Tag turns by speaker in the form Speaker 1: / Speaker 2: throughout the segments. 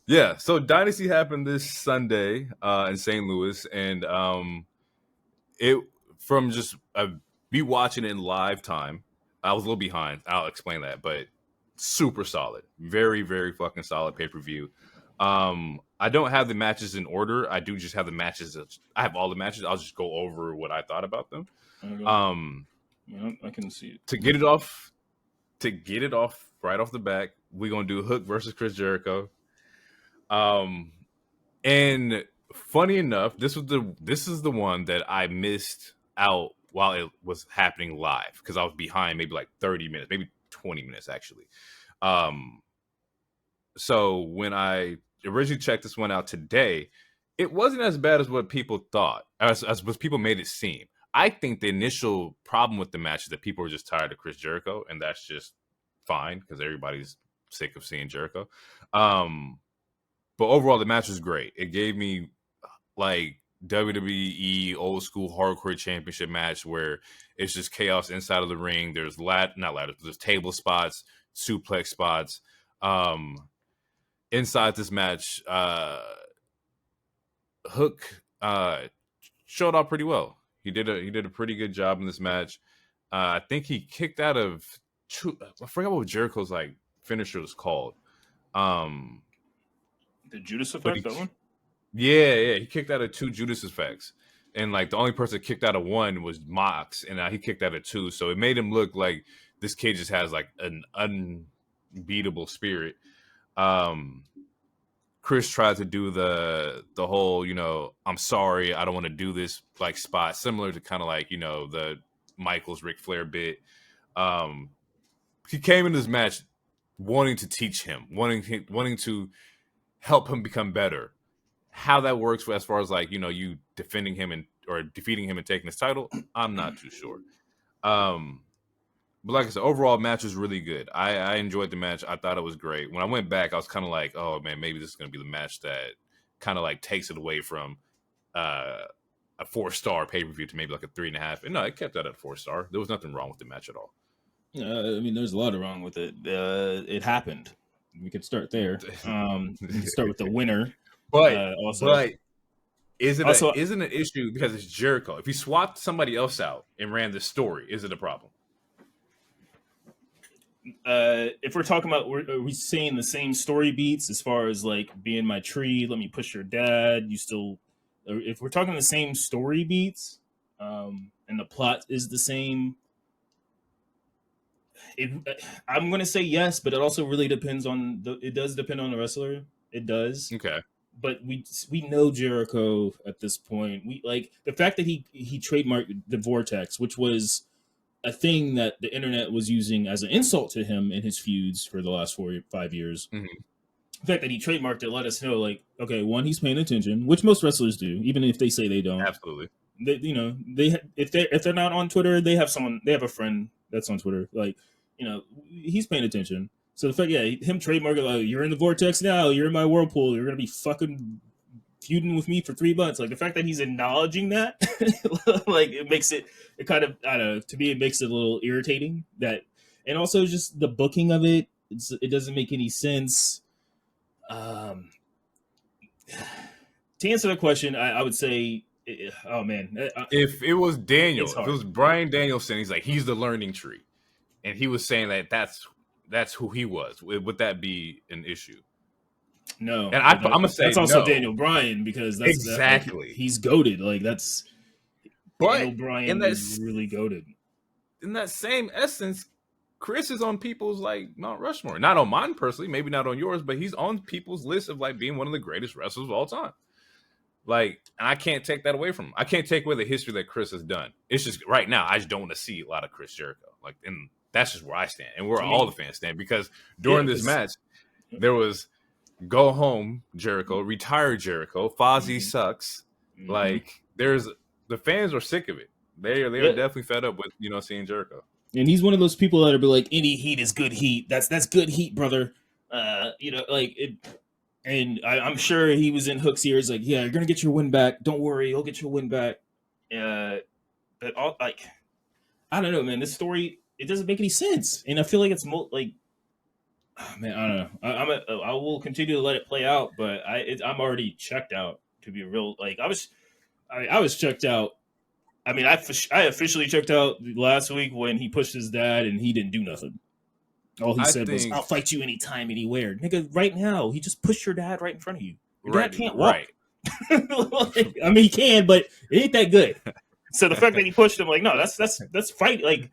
Speaker 1: Yeah. So Dynasty happened this Sunday in St. Louis, and it from just me watching it in live time. I was a little behind. I'll explain that, but super solid, very very fucking solid pay per view. I don't have the matches in order. I do just have the matches. I have all the matches. I'll just go over what I thought about them.
Speaker 2: Okay.
Speaker 1: Um,
Speaker 2: Yeah, I can see it.
Speaker 1: to get it off right off the back, we're gonna do Hook versus Chris Jericho. And funny enough, this is the one that I missed out while it was happening live because I was behind maybe like 30 minutes, maybe 20 minutes actually. Um, so when I originally checked this one out today, it wasn't as bad as what people thought, as what people made it seem. I think the initial problem with the match is that people were just tired of Chris Jericho, and that's just fine because everybody's sick of seeing Jericho. But overall, the match was great. It gave me like WWE old school hardcore championship match where it's just chaos inside of the ring. There's not ladders, there's table spots, suplex spots. Inside this match, Hook showed up pretty well. He did a pretty good job in this match. I think he kicked out of two. I forgot what Jericho's like finisher was called.
Speaker 2: The Judas effect, that one?
Speaker 1: Yeah, he kicked out of 2 Judas effects, and like the only person that kicked out of 1 was Mox, and he kicked out of 2. So it made him look like this kid just has like an unbeatable spirit. Chris tried to do the whole, I'm sorry, I don't want to do this like spot, similar to kind of like the Michaels Ric Flair bit. He came in this match wanting to teach him, wanting to help him become better. How that works as far as like you defending him or defeating him and taking his title, I'm not too sure. But like I said, overall match was really good. I enjoyed the match. I thought it was great. When I went back, I was kind of like, oh man, maybe this is going to be the match that kind of like takes it away from a 4-star pay per view to maybe like a 3.5. And no, it kept that at 4-star. There was nothing wrong with the match at all.
Speaker 2: I mean, there's a lot wrong with it. It happened. We could start there. We can start with the winner.
Speaker 1: But isn't an issue because it's Jericho? If you swapped somebody else out and ran this story, is it a problem?
Speaker 2: If we're talking about, are we saying the same story beats as far as like being my tree, let me push your dad, you still, if we're talking the same story beats, and the plot is the same, I'm going to say yes, but it also really depends on it does depend on the wrestler. It does.
Speaker 1: Okay.
Speaker 2: But we know Jericho at this point. We like the fact that he trademarked the Vortex, which was a thing that the internet was using as an insult to him in his feuds for the last 4 or 5 years.
Speaker 1: Mm-hmm.
Speaker 2: The fact that he trademarked it let us know, like, okay, one, he's paying attention, which most wrestlers do, even if they say they don't.
Speaker 1: Absolutely.
Speaker 2: If they're not on Twitter, they have a friend that's on Twitter. Like, he's paying attention. So the fact, him trademarking, like, you're in the Vortex now, you're in my whirlpool, you're gonna be fucking feuding with me for 3 months. Like the fact that he's acknowledging that, like it makes it kind of, I don't know, to me it makes it a little irritating. That, and also just the booking of it, it doesn't make any sense. To answer the question, I would say, oh man,
Speaker 1: if it was Daniel, if it was Bryan Danielson, he's the learning tree, and he was saying that's who he was. Would that be an issue?
Speaker 2: No,
Speaker 1: and I'm gonna say
Speaker 2: that's also
Speaker 1: no.
Speaker 2: Daniel Bryan, because that's
Speaker 1: exactly
Speaker 2: he's goated. Like that's,
Speaker 1: but
Speaker 2: Daniel Bryan is really goated.
Speaker 1: In that same essence, Chris is on people's like Mount Rushmore. Not on mine personally, maybe not on yours, but he's on people's list of like being one of the greatest wrestlers of all time. Like, and I can't take that away from him. I can't take away the history that Chris has done. It's just right now, I just don't want to see a lot of Chris Jericho. Like, and that's just where I stand, and where all the fans stand. Because during this match, there was go home Jericho, retire Jericho, Fozzy sucks. Mm-hmm. Like, the fans are sick of it. They are definitely fed up with seeing Jericho.
Speaker 2: And he's one of those people that are like, any heat is good heat. That's good heat, brother. Like it. And I'm sure he was in Hook's ears, like, yeah, you're gonna get your win back. Don't worry, you'll get your win back. But all, like, I don't know, man. This story, it doesn't make any sense, and I feel like it's like Man, I don't know. I will continue to let it play out, but I'm already checked out. To be real, like I was checked out. I mean, I officially checked out last week when he pushed his dad and he didn't do nothing. All he
Speaker 1: I
Speaker 2: said was,
Speaker 1: think
Speaker 2: "I'll fight you anytime, anywhere." Nigga, right now, he just pushed your dad right in front of you. Your dad
Speaker 1: right,
Speaker 2: can't
Speaker 1: right.
Speaker 2: walk. Like, I mean, he can, but it ain't that good. So the fact that he pushed him, like, no, that's fight. Like,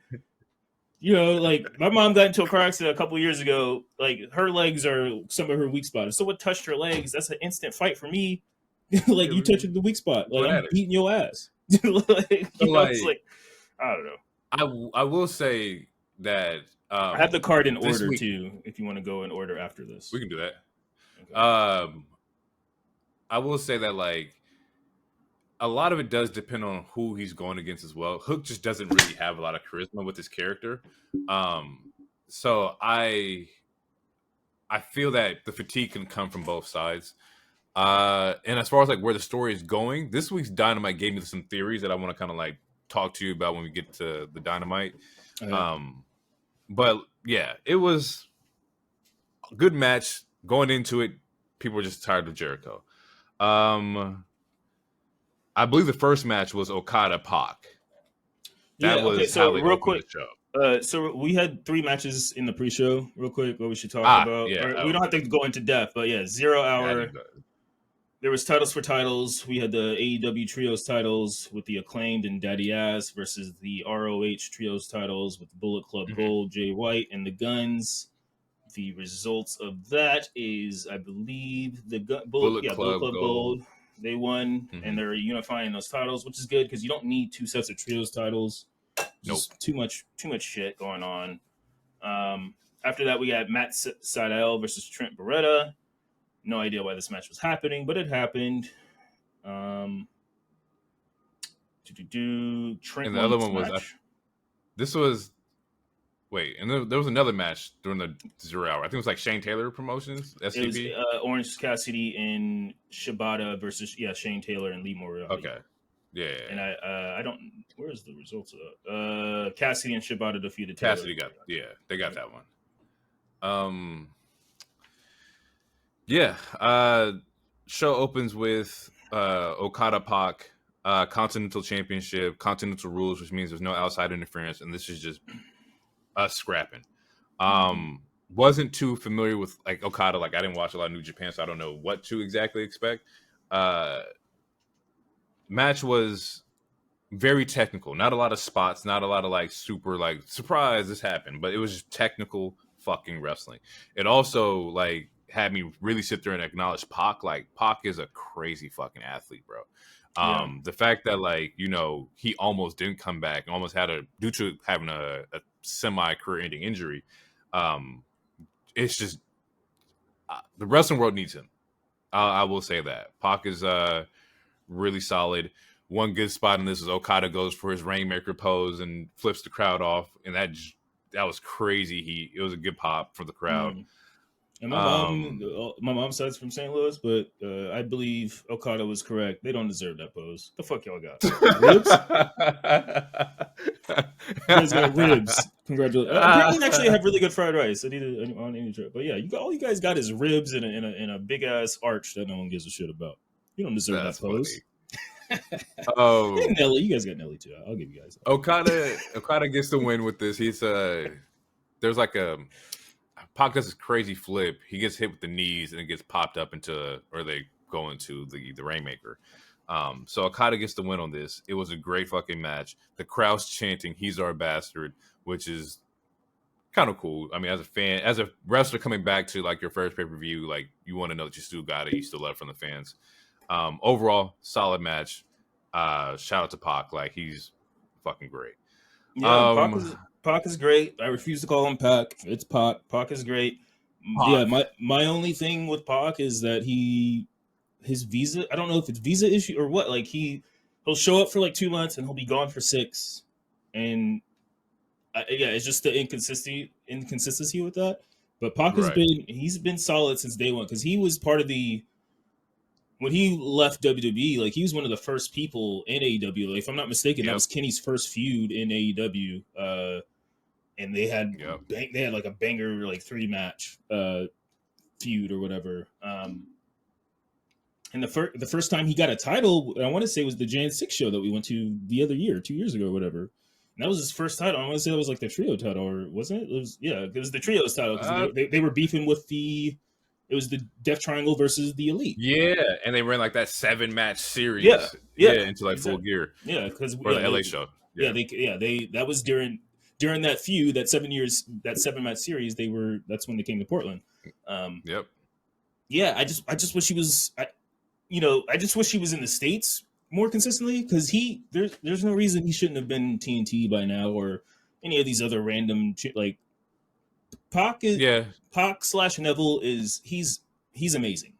Speaker 2: like my mom got into a car accident a couple years ago. Like, her legs are some of her weak spots. If someone touched her legs, that's an instant fight for me. Like,
Speaker 1: Yeah,
Speaker 2: you touching the weak spot, like
Speaker 1: going
Speaker 2: I'm
Speaker 1: at it.
Speaker 2: beating your ass. Like,
Speaker 1: So
Speaker 2: it's
Speaker 1: like,
Speaker 2: like I don't know.
Speaker 1: I will say that
Speaker 2: I have the card in
Speaker 1: this
Speaker 2: order
Speaker 1: week
Speaker 2: too. If you want to go in order after this,
Speaker 1: we can do that.
Speaker 2: okay.
Speaker 1: Um, I will say that like a lot of it does depend on who he's going against as well. Hook just doesn't really have a lot of charisma with his character. Um, so I feel that the fatigue can come from both sides. And as far as like where the story is going, this week's Dynamite gave me some theories that I want to kind of like talk to you about when we get to the Dynamite.
Speaker 2: Oh, yeah.
Speaker 1: But yeah, it was a good match. Going into it, people were just tired of Jericho. Um, I believe the first match was Okada Pac. That
Speaker 2: Yeah. Okay.
Speaker 1: was how
Speaker 2: So
Speaker 1: they
Speaker 2: real
Speaker 1: opened the
Speaker 2: quick,
Speaker 1: show.
Speaker 2: so we had 3 matches in the pre-show. Real quick, what we should talk about,
Speaker 1: Yeah.
Speaker 2: or we don't
Speaker 1: Oh,
Speaker 2: have to go into depth, but yeah, 0 hour.
Speaker 1: yeah.
Speaker 2: There was titles for titles. We had the AEW Trios titles with the Acclaimed and Daddy Ass versus the ROH Trios titles with Bullet Club
Speaker 1: Mm-hmm.
Speaker 2: Gold, Jay White, and the Guns. The results of that is, I believe,
Speaker 1: Bullet
Speaker 2: Bullet
Speaker 1: Club
Speaker 2: Club
Speaker 1: Gold.
Speaker 2: Gold. They won, and
Speaker 1: Mm-hmm.
Speaker 2: they're unifying those titles, which is good because you don't need 2 sets of trios titles.
Speaker 1: Nope.
Speaker 2: Just too much shit going on. After that, we got Matt Sydal versus Trent Beretta. No idea why this match was happening, but it happened. Um, Trent
Speaker 1: And the
Speaker 2: won
Speaker 1: other
Speaker 2: this
Speaker 1: one was
Speaker 2: match.
Speaker 1: this was wait, and there was another match during the 0 hour. I think it was like Shane Taylor Promotions,
Speaker 2: It was
Speaker 1: SCP.
Speaker 2: Orange Cassidy and Shibata versus Shane Taylor and Lee Moriarty.
Speaker 1: Okay. Yeah.
Speaker 2: And I don't. Where's the results of that? Cassidy and Shibata defeated Taylor.
Speaker 1: Cassidy got they got that one. Yeah. Show opens with Okada Pac, Continental Championship, Continental rules, which means there's no outside interference, and this is just us scrapping. Wasn't too familiar with like Okada, like I didn't watch a lot of New Japan, so I don't know what to exactly expect. Match was very technical, not a lot of spots, not a lot of like super like surprise this happened, but it was just technical fucking wrestling. It also like had me really sit there and acknowledge Pac. Like Pac is a crazy fucking athlete, bro.
Speaker 2: Yeah.
Speaker 1: The fact that like he almost didn't come back, almost had due to having a semi career ending injury. It's just the wrestling world needs him. I will say that Pac is really solid. One good spot in this is Okada goes for his Rainmaker pose and flips the crowd off, and that was crazy. It was a good pop for the crowd.
Speaker 2: And my mom's side's from St. Louis, but I believe Okada was correct. They don't deserve that pose. The fuck y'all got? Ribs? You guys got ribs. Congratulations. Apparently, actually, have really good fried rice. I need to on any trip. But yeah, all you guys got is ribs in a big ass arch that no one gives a shit about. You don't deserve
Speaker 1: That's
Speaker 2: that pose.
Speaker 1: funny. Oh,
Speaker 2: Nelly, you guys got Nelly too. I'll give you guys.
Speaker 1: Okada gets the win with this. He's there's like Pac does this crazy flip. He gets hit with the knees and it gets popped up or they go into the Rainmaker. So Okada gets the win on this. It was a great fucking match. The crowd's chanting, "He's our bastard," which is kind of cool. I mean, as a fan, as a wrestler coming back to like your first pay-per-view, like you want to know that you still got it. You still love it from the fans. Overall, solid match. Shout out to Pac. Like he's fucking great.
Speaker 2: Yeah, Pac is great. I refuse to call him Pac. It's Pac. Pac is great.
Speaker 1: Pac.
Speaker 2: Yeah, my only thing with Pac is that his visa. I don't know if it's visa issue or what. Like he'll show up for like 2 months and he'll be gone for 6. And it's just the inconsistency with that. But Pac he's been solid since day one because he was part of when he left WWE, like he was one of the first people in AEW. Like, if I'm not mistaken, that was Kenny's first feud in AEW. and they had like a banger like 3-match feud or whatever. And the first time he got a title, I want to say was the Jan 6 show that we went to the other year, 2 years ago or whatever. And that was his first title. I want to say that was like the trio title, or wasn't it? It was the trios title because they were beefing with it was the Death Triangle versus the Elite.
Speaker 1: Yeah, and they ran like that 7-match series.
Speaker 2: Yeah,
Speaker 1: into like Full Gear.
Speaker 2: Yeah, because
Speaker 1: the LA show.
Speaker 2: That was during that feud, that 7-match series. That's when they came to Portland. Yeah, I just wish he was. I just wish he was in the States more consistently, because there's no reason he shouldn't have been TNT by now or any of these other random like Pac / Neville he's amazing.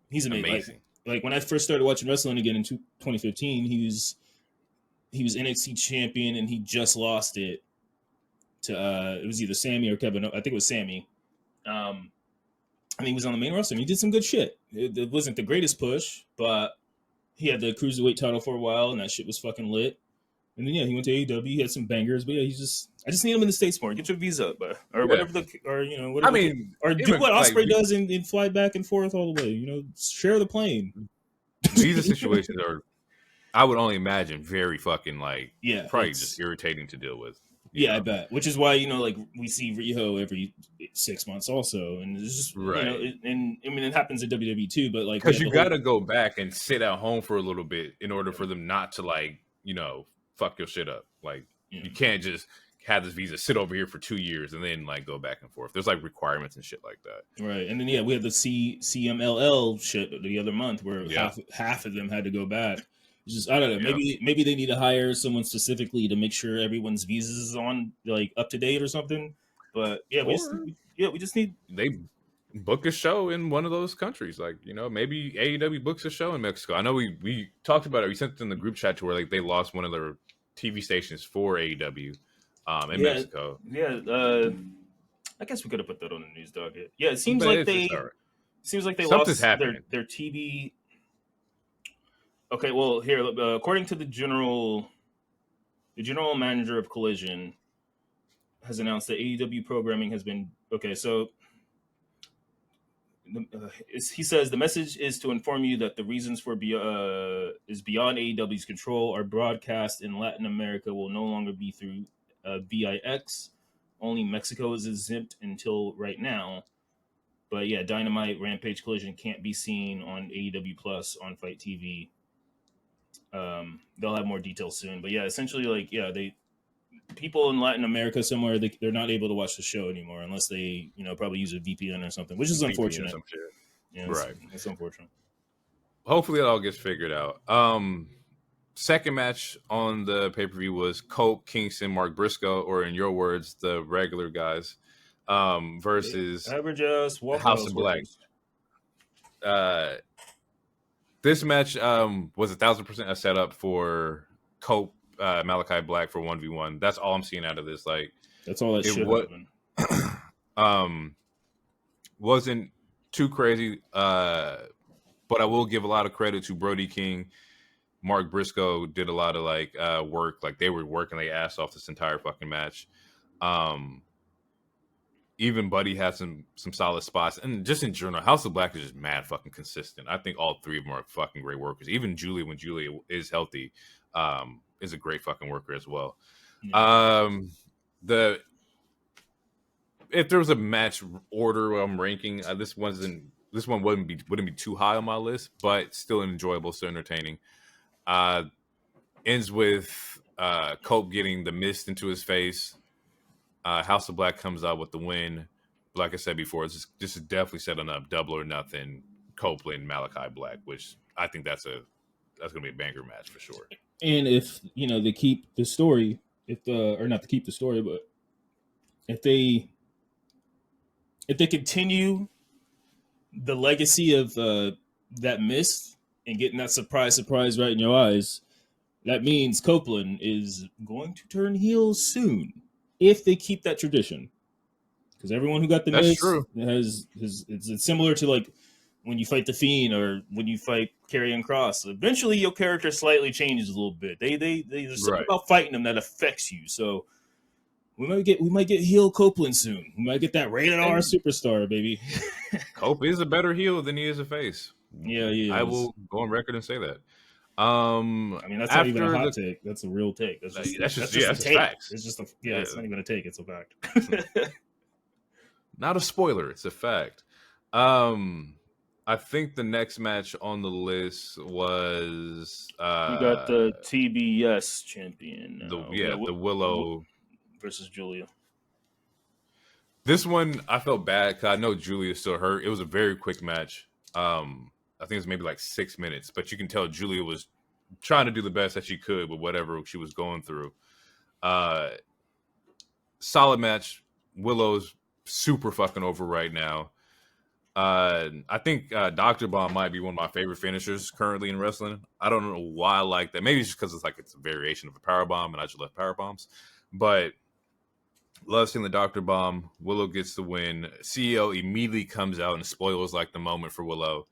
Speaker 2: He's amazing. Like when I first started watching wrestling again in 2015, he was NXT champion and he just lost it to it was either Sammy or Kevin. I think it was Sammy. And he was on the main roster and he did some good shit. It wasn't the greatest push, but he had the cruiserweight title for a while and that shit was fucking lit. And then he went to AEW. He had some bangers, but I just need him in the States more. Get your visa up, whatever whatever.
Speaker 1: I mean,
Speaker 2: do what Ospreay does and fly back and forth all the way. Share the plane.
Speaker 1: Visa situations are, I would only imagine, very fucking probably just irritating to deal with.
Speaker 2: I bet. Which is why we see Riho every 6 months also, and it's just and I mean it happens in WWE too, but
Speaker 1: because you got to go back and sit at home for a little bit in order for them not to fuck your shit up. You can't just have this visa sit over here for 2 years and then go back and forth. There's requirements and shit like that.
Speaker 2: Right. And then we had the CMLL shit the other month where half of them had to go back. It's just, I don't know. Maybe they need to hire someone specifically to make sure everyone's visas is on up to date or something. But we just need
Speaker 1: they book a show in one of those countries. Maybe AEW books a show in Mexico. I know we talked about it. We sent it in the group chat to where they lost one of their TV stations for AEW in Mexico.
Speaker 2: Yeah. I guess we could have put that on the news docket. Yeah, it seems like they lost their TV. Okay, well, here, according to the general manager of Collision has announced that AEW programming has been so he says the message is to inform you that the reasons for is beyond AEW's control. Our broadcast in Latin America will no longer be through VIX. Only Mexico is exempt until right now. But yeah, Dynamite, Rampage, Collision can't be seen on AEW Plus on Fight TV. They'll have more details soon, but essentially people in Latin America somewhere, they're not able to watch the show anymore unless they probably use a VPN or something, which is unfortunate.
Speaker 1: Right,
Speaker 2: it's unfortunate.
Speaker 1: Hopefully it all gets figured out. Second match on the pay-per-view was Cope, Kingston, Mark Briscoe, or in your words, the regular guys, versus
Speaker 2: average ass
Speaker 1: House of Black. This match was 1,000% a setup for Cope, Malachi Black for 1v1. That's all I'm seeing out of this.
Speaker 2: That's all that should
Speaker 1: happen. Wasn't too crazy, but I will give a lot of credit to Brody King. Mark Briscoe did a lot of work. They were working their ass off this entire fucking match. Even Buddy had some solid spots, and just in general, House of Black is just mad fucking consistent. I think all three of them are fucking great workers. Even Julia, when Julia is healthy, is a great fucking worker as well. Yeah. If there was a match order I'm ranking, this one wouldn't be too high on my list, but still enjoyable, still entertaining. Ends with Cope getting the mist into his face. House of Black comes out with the win. Like I said before, this is definitely setting up Double or Nothing, Copeland, Malachi Black, which I think that's going to be a banger match for sure.
Speaker 2: And if they keep the story, or not to keep the story, but if they continue the legacy of that mist and getting that surprise right in your eyes, that means Copeland is going to turn heel soon. If they keep that tradition, because everyone who got the mist it's similar to when you fight the Fiend or when you fight Karrion Kross. Eventually, your character slightly changes a little bit. There's something about fighting them that affects you. So We might get heel Copeland soon. We might get that rated R superstar, baby.
Speaker 1: Cope is a better heel than he is a face.
Speaker 2: Yeah, he
Speaker 1: I
Speaker 2: is.
Speaker 1: will go on record and say that.
Speaker 2: I mean, that's not even a hot take. That's a real take. That's just a take.
Speaker 1: Facts.
Speaker 2: It's just it's not even a take. It's a fact.
Speaker 1: Not a spoiler. It's a fact. I think the next match on the list was
Speaker 2: we got the TBS champion.
Speaker 1: The Willow
Speaker 2: versus Julia.
Speaker 1: This one I felt bad because I know Julia's still hurt. It was a very quick match. I think it was maybe like 6 minutes, but you can tell Julia was trying to do the best that she could with whatever she was going through. Solid match. Willow's super fucking over right now. I think Dr. Bomb might be one of my favorite finishers currently in wrestling. I don't know why I like that. Maybe it's just because it's a variation of a power bomb, and I just love power bombs. But love seeing the Dr. Bomb. Willow gets the win. CEO immediately comes out and spoils like the moment for Willow.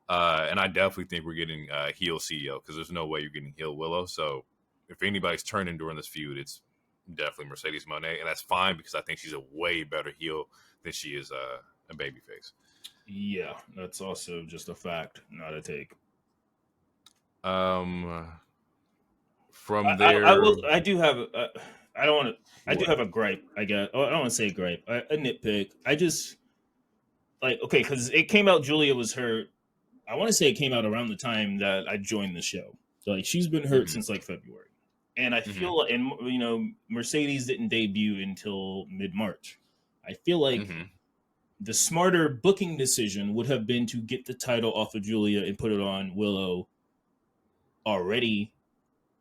Speaker 1: And I definitely think we're getting heel CEO because there's no way you're getting heel Willow. So if anybody's turning during this feud, it's definitely Mercedes Moné, and that's fine because I think she's a way better heel than she is a babyface.
Speaker 2: Yeah, that's also just a fact, not a take.
Speaker 1: From there,
Speaker 2: I do have a gripe. I guess I don't want to say gripe. A nitpick. I just because it came out. Julia was hurt. I want to say it came out around the time that I joined the show. So like she's been hurt since like February, and I feel like, and Mercedes didn't debut until mid-March. I feel like the smarter booking decision would have been to get the title off of Julia and put it on Willow already.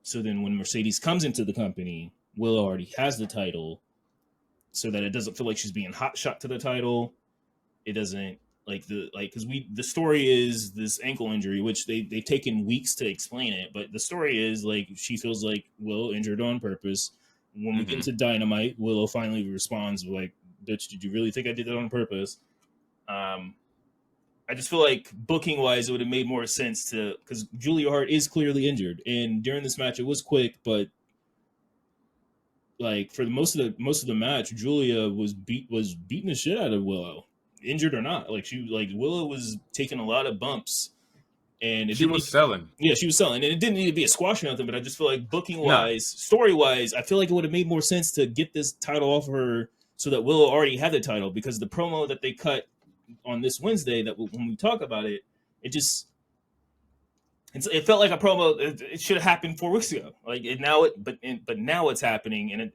Speaker 2: So then when Mercedes comes into the company, Willow already has the title so that it doesn't feel like she's being hot shot to the title. It doesn't because the story is this ankle injury, which they've taken weeks to explain it. But the story is like, she feels like Willow injured on purpose. When we get into Dynamite, Willow finally responds like, "Bitch, did you really think I did that on purpose?" I just feel like booking wise, it would have made more sense because Julia Hart is clearly injured, and during this match, it was quick, but like for most of the match, Julia was beating the shit out of Willow, injured or not. Willow was taking a lot of bumps, and
Speaker 1: she was selling.
Speaker 2: Yeah, she was selling, and it didn't need to be a squash or nothing. But I just feel like booking wise, story wise, I feel like it would have made more sense to get this title off of her so that Willow already had the title, because the promo that they cut on this Wednesday, that when we talk about it, it felt like a promo. It should have happened 4 weeks ago. But now it's happening, and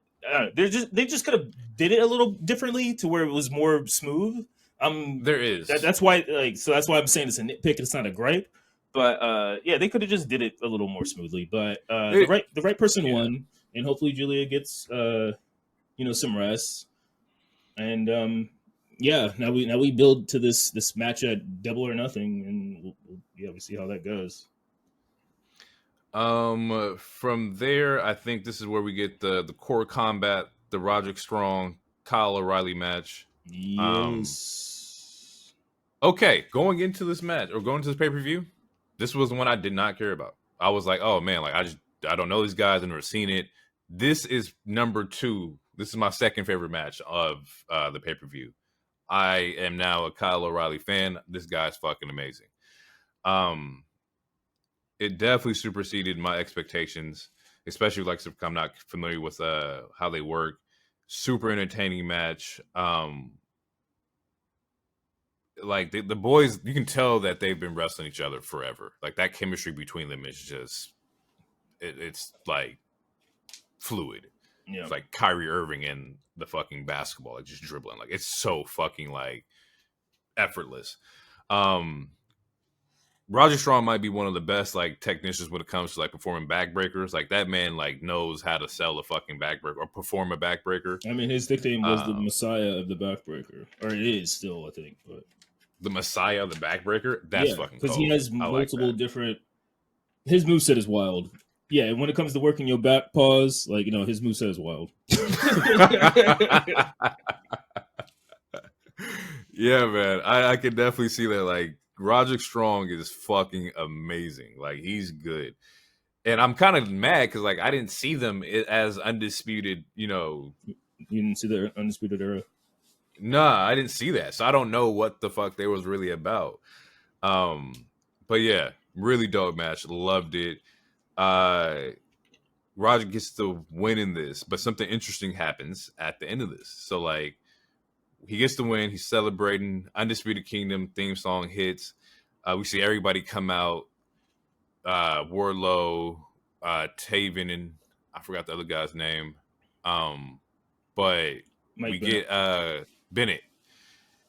Speaker 2: they just could have did it a little differently to where it was more smooth.
Speaker 1: There is
Speaker 2: that's why that's why I'm saying it's a nitpick. It's not a gripe, but they could have just did it a little more smoothly. But the right person won, and hopefully Julia gets some rest. And now we build to this match at Double or Nothing, and we'll see how that goes.
Speaker 1: From there, I think this is where we get the core combat, the Roderick Strong Kyle O'Reilly match.
Speaker 2: Yes.
Speaker 1: Okay, going into this match or going to this pay-per-view, this was the one I did not care about. I was like, oh man, I don't know these guys. I've never seen it. This is number 2. This is my second favorite match of the pay-per-view. I am now a Kyle O'Reilly fan. This guy's fucking amazing. It definitely superseded my expectations, especially if I'm not familiar with how they work. Super entertaining match. The boys, you can tell that they've been wrestling each other forever. Like that chemistry between them is just, it's like fluid. Yeah. It's like Kyrie Irving and the fucking basketball, like just dribbling. Like it's so fucking like effortless. Roger Strong might be one of the best like technicians when it comes to like performing backbreakers. Like that man like knows how to sell a fucking backbreaker or perform a backbreaker.
Speaker 2: I mean, his nickname was the Messiah of the backbreaker, or it is still, I think. But
Speaker 1: the Messiah of the backbreaker, that's fucking cool.
Speaker 2: Because he has multiple different. His moveset is wild. Yeah, and when it comes to working your back paws, his moveset is wild.
Speaker 1: Yeah, man, I can definitely see that. Like Roderick Strong is fucking amazing. Like he's good, and I'm kind of mad because like I didn't see them as undisputed,
Speaker 2: You didn't see the Undisputed Era?
Speaker 1: Nah, I didn't see that, so I don't know what the fuck they was really about. But yeah, really dope match. Loved it. Roger gets the win in this, but something interesting happens at the end of this. So like, he gets the win. He's celebrating. Undisputed Kingdom theme song hits. We see everybody come out. Wardlow, Taven, and I forgot the other guy's name. But we
Speaker 2: Mike Bennett.
Speaker 1: get Bennett,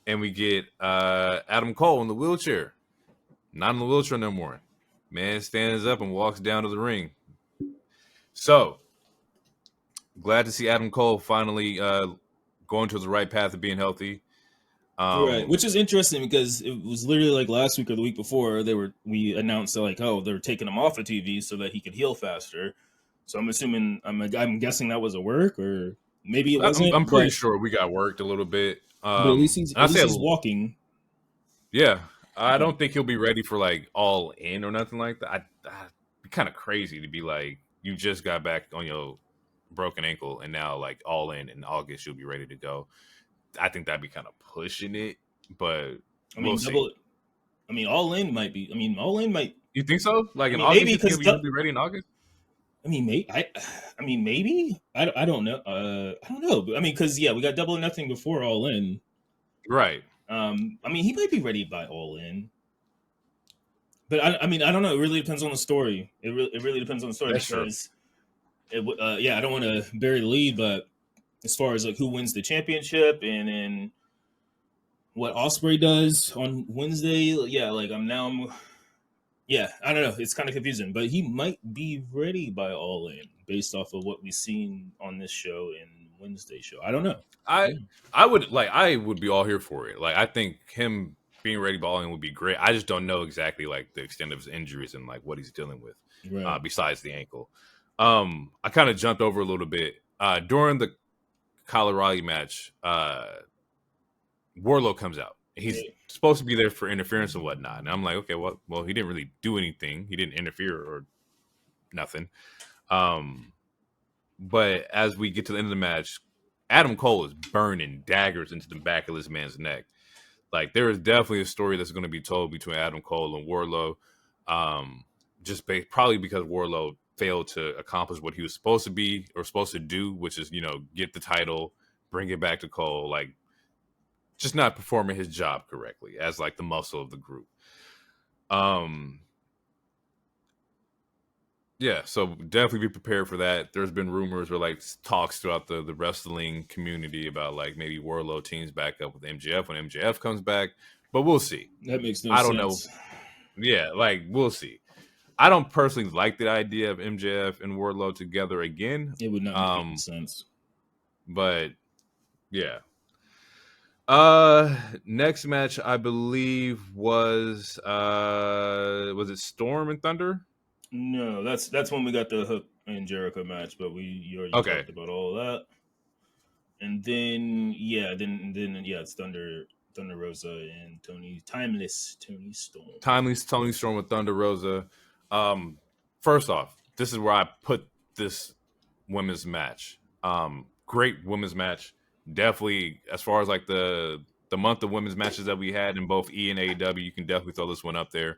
Speaker 1: and we get Adam Cole in the wheelchair. Not in the wheelchair no more. Man stands up and walks down to the ring. So glad to see Adam Cole finally going to the right path of being healthy.
Speaker 2: Right, which is interesting because it was literally like last week or the week before we announced that like, oh, they're taking him off of TV so that he could heal faster. So I'm guessing that was a work, or maybe it wasn't.
Speaker 1: I'm pretty sure we got worked a little bit.
Speaker 2: But at least he's walking.
Speaker 1: Yeah, I don't think he'll be ready for like All In or nothing like that. I'd be kind of crazy to be like, you just got back on your broken ankle and now like All In August you'll be ready to go. I think that'd be kind of pushing it, but we'll see.
Speaker 2: All In might be. All In might.
Speaker 1: You think so? Like in August, you think he'll be ready in August?
Speaker 2: Maybe. Maybe. I don't know. I don't know. Because we got Double or Nothing before All In,
Speaker 1: right?
Speaker 2: He might be ready by All In, but I don't know. It really depends on the story. It really depends on the story.
Speaker 1: That's
Speaker 2: because I don't want to bury the lead, but as far as like who wins the championship and then what Ospreay does on Wednesday, I don't know. It's kind of confusing, but he might be ready by All In based off of what we've seen on this show and Wednesday show. I don't know.
Speaker 1: I would be all here for it. Like I think him being ready by All In would be great. I just don't know exactly like the extent of his injuries and like what he's dealing with besides the ankle. I kind of jumped over a little bit during the Kyle O'Reilly match. Wardlow comes out. He's supposed to be there for interference and whatnot. And I'm like, okay, well, he didn't really do anything. He didn't interfere or nothing. But as we get to the end of the match, Adam Cole is burning daggers into the back of this man's neck. Like, there is definitely a story that's going to be told between Adam Cole and Wardlow. Probably because Wardlow failed to accomplish what he was supposed to be or supposed to do, which is, get the title, bring it back to Cole, like, just not performing his job correctly as like the muscle of the group. So definitely be prepared for that. There's been rumors or like talks throughout the wrestling community about like maybe Wardlow teams back up with MJF when MJF comes back, but we'll see.
Speaker 2: That makes no sense.
Speaker 1: I don't know. Yeah, like we'll see. I don't personally like the idea of MJF and Wardlow together again.
Speaker 2: It would not make any sense.
Speaker 1: But yeah. Next match I believe was it Storm and Thunder?
Speaker 2: No, that's when we got the Hook and Jericho match, but you already talked about all of that. And then it's Thunder Rosa and Timeless Tony Storm
Speaker 1: with Thunder Rosa. First off, this is where I put this women's match. Great women's match. Definitely, as far as like the month of women's matches that we had in both E and AEW, you can definitely throw this one up there.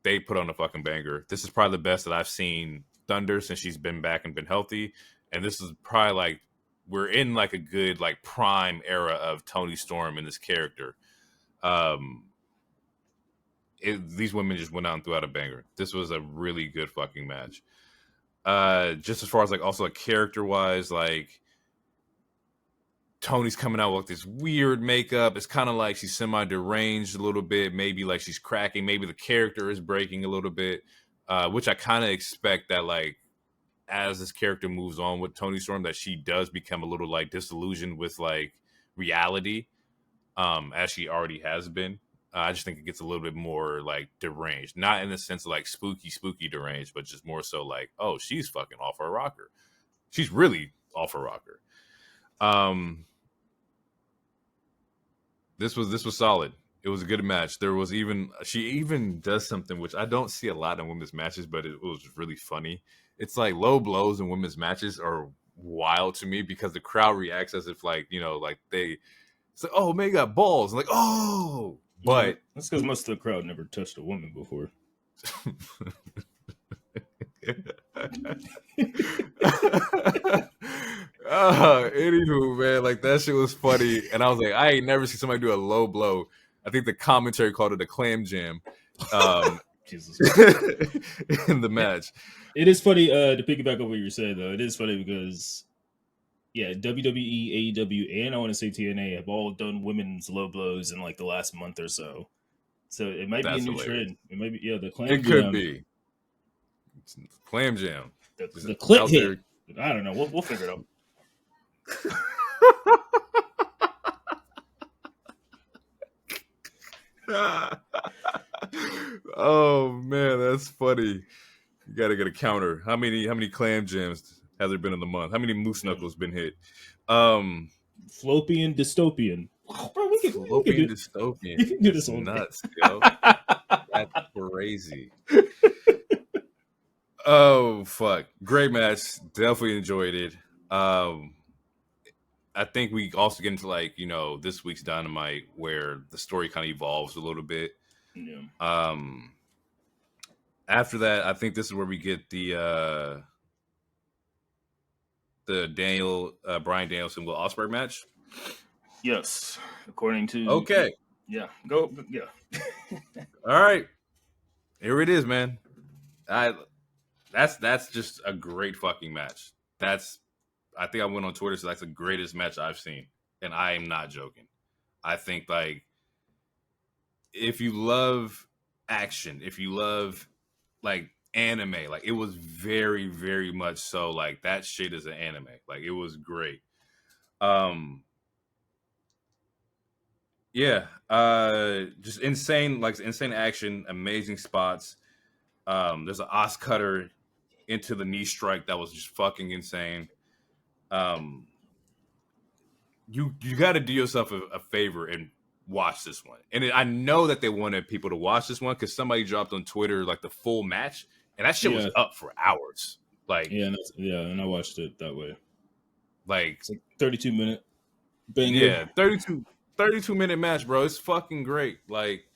Speaker 1: They put on a fucking banger. This is probably the best that I've seen Thunder since she's been back and been healthy. And this is probably like we're in like a good like prime era of Toni Storm in this character. These women just went out and threw out a banger. This was a really good fucking match. Just as far as like also like character wise, like Tony's coming out with this weird makeup. It's kind of like she's semi-deranged a little bit. Maybe like she's cracking. Maybe the character is breaking a little bit, which I kind of expect that like as this character moves on with Toni Storm, that she does become a little like disillusioned with like reality, as she already has been. I just think it gets a little bit more like deranged, not in the sense of like spooky deranged, but just more so like, oh, she's fucking off her rocker. She's really off her rocker. This was solid. It was a good match. She even does something which I don't see a lot in women's matches, but it was really funny. It's like low blows in women's matches are wild to me because the crowd reacts as if like, you know, like they say, oh man, you got balls. I'm like, oh, but
Speaker 2: that's because most of the crowd never touched a woman before.
Speaker 1: Anywho, man, like that shit was funny, and I was like, I ain't never seen somebody do a low blow. I think the commentary called it a clam jam.
Speaker 2: Jesus.
Speaker 1: In the match.
Speaker 2: It is funny to piggyback on what you're saying, though. It is funny because, yeah, WWE, AEW, and I want to say TNA have all done women's low blows in like the last month or so. So it might be a new trend. It might be, yeah, the clam jam.
Speaker 1: It could be. It's clam jam.
Speaker 2: The clip hit. I don't know. We'll figure it out.
Speaker 1: Oh man, that's funny. You gotta get a counter. How many clam jams has there been in the month? How many moose knuckles been hit?
Speaker 2: Flopian dystopian. Bro, we can
Speaker 1: dystopian.
Speaker 2: You can do this one.
Speaker 1: Nuts, yo. That's crazy. Oh fuck. Great match. Definitely enjoyed it. I think we also get into like, you know, this week's Dynamite where the story kind of evolves a little bit.
Speaker 2: Yeah.
Speaker 1: After that, I think this is where we get the Bryan Danielson Will Ospreay match.
Speaker 2: Yes, according to
Speaker 1: okay.
Speaker 2: Yeah, go. Yeah.
Speaker 1: All right, here it is, man. That's just a great fucking match. I think I went on Twitter, so that's the greatest match I've seen, and I am not joking. I think like if you love action, if you love like anime, like it was very, very much so like that shit is an anime. Like it was great. Yeah, just insane action, amazing spots. There's an Os cutter into the knee strike that was just fucking insane. You got to do yourself a favor and watch this one. And I know that they wanted people to watch this one because somebody dropped on Twitter like the full match, and that shit was up for hours. Like
Speaker 2: and I watched it that way.
Speaker 1: Like
Speaker 2: it's like 32-minute banger.
Speaker 1: Yeah, 32-minute match, bro. It's fucking great. Like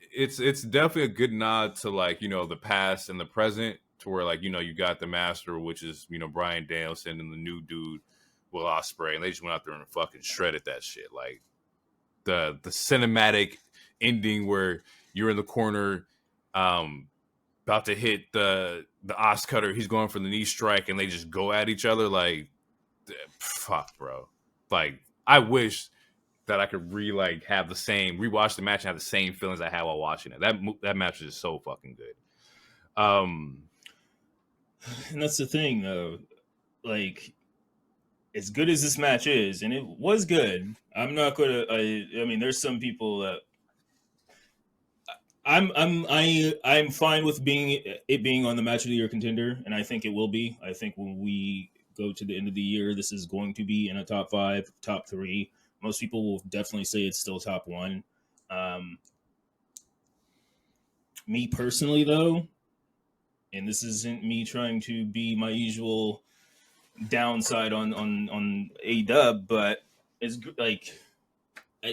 Speaker 1: it's definitely a good nod to like, you know, the past and the present, to where like, you know, you got the master, which is, you know, Bryan Danielson, and the new dude Will Ospreay, and they just went out there and fucking shredded that shit. Like the cinematic ending where you're in the corner, about to hit the Os cutter, he's going for the knee strike, and they just go at each other. Like fuck, bro. Like I wish that I could rewatch the match and have the same feelings I had while watching it. That match is so fucking good.
Speaker 2: And that's the thing, though. Like, as good as this match is, and it was good, I'm not gonna. I mean, there's some people that I'm fine with being on the match of the year contender, and I think it will be. I think when we go to the end of the year, this is going to be in a top 5, top 3. Most people will definitely say it's still top 1. Me personally, though, and this isn't me trying to be my usual downside on AEW, but it's like,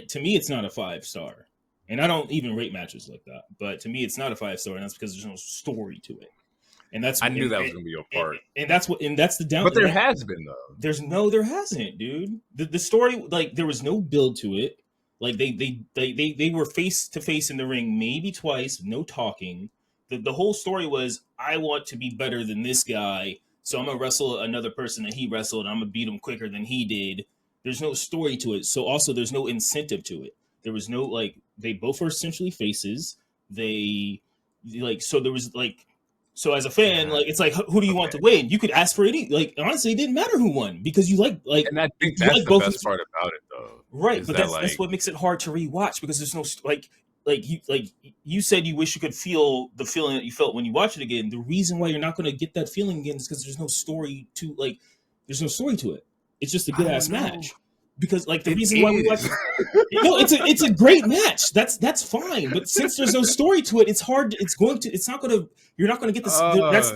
Speaker 2: to me, it's not a 5-star. And I don't even rate matches like that. But to me, it's not a 5-star, and that's because there's no story to it. And that's
Speaker 1: I knew that was going to be your part.
Speaker 2: And that's the down.
Speaker 1: But there has been, though.
Speaker 2: There hasn't, dude. The story, like, there was no build to it. Like they were face to face in the ring maybe twice, no talking. The whole story was, I want to be better than this guy, so I'm gonna wrestle another person that he wrestled, and I'm gonna beat him quicker than he did. There's no story to it. So also there's no incentive to it. There was no, like, they both were essentially faces. They like, so there was like, so as a fan, like, it's like, who do you want to win? You could ask for any, like, honestly, it didn't matter who won because you like,
Speaker 1: and I think that's the best part about it, though.
Speaker 2: Right, but that's what makes it hard to rewatch, because there's no like you said you wish you could feel the feeling that you felt when you watch it again. The reason why you're not going to get that feeling again is because there's no story to it. It's just a good ass match. because like the
Speaker 1: It
Speaker 2: reason why we watch
Speaker 1: is.
Speaker 2: no, it's a great match. That's fine. But since there's no story to it, it's hard. You're not gonna get this.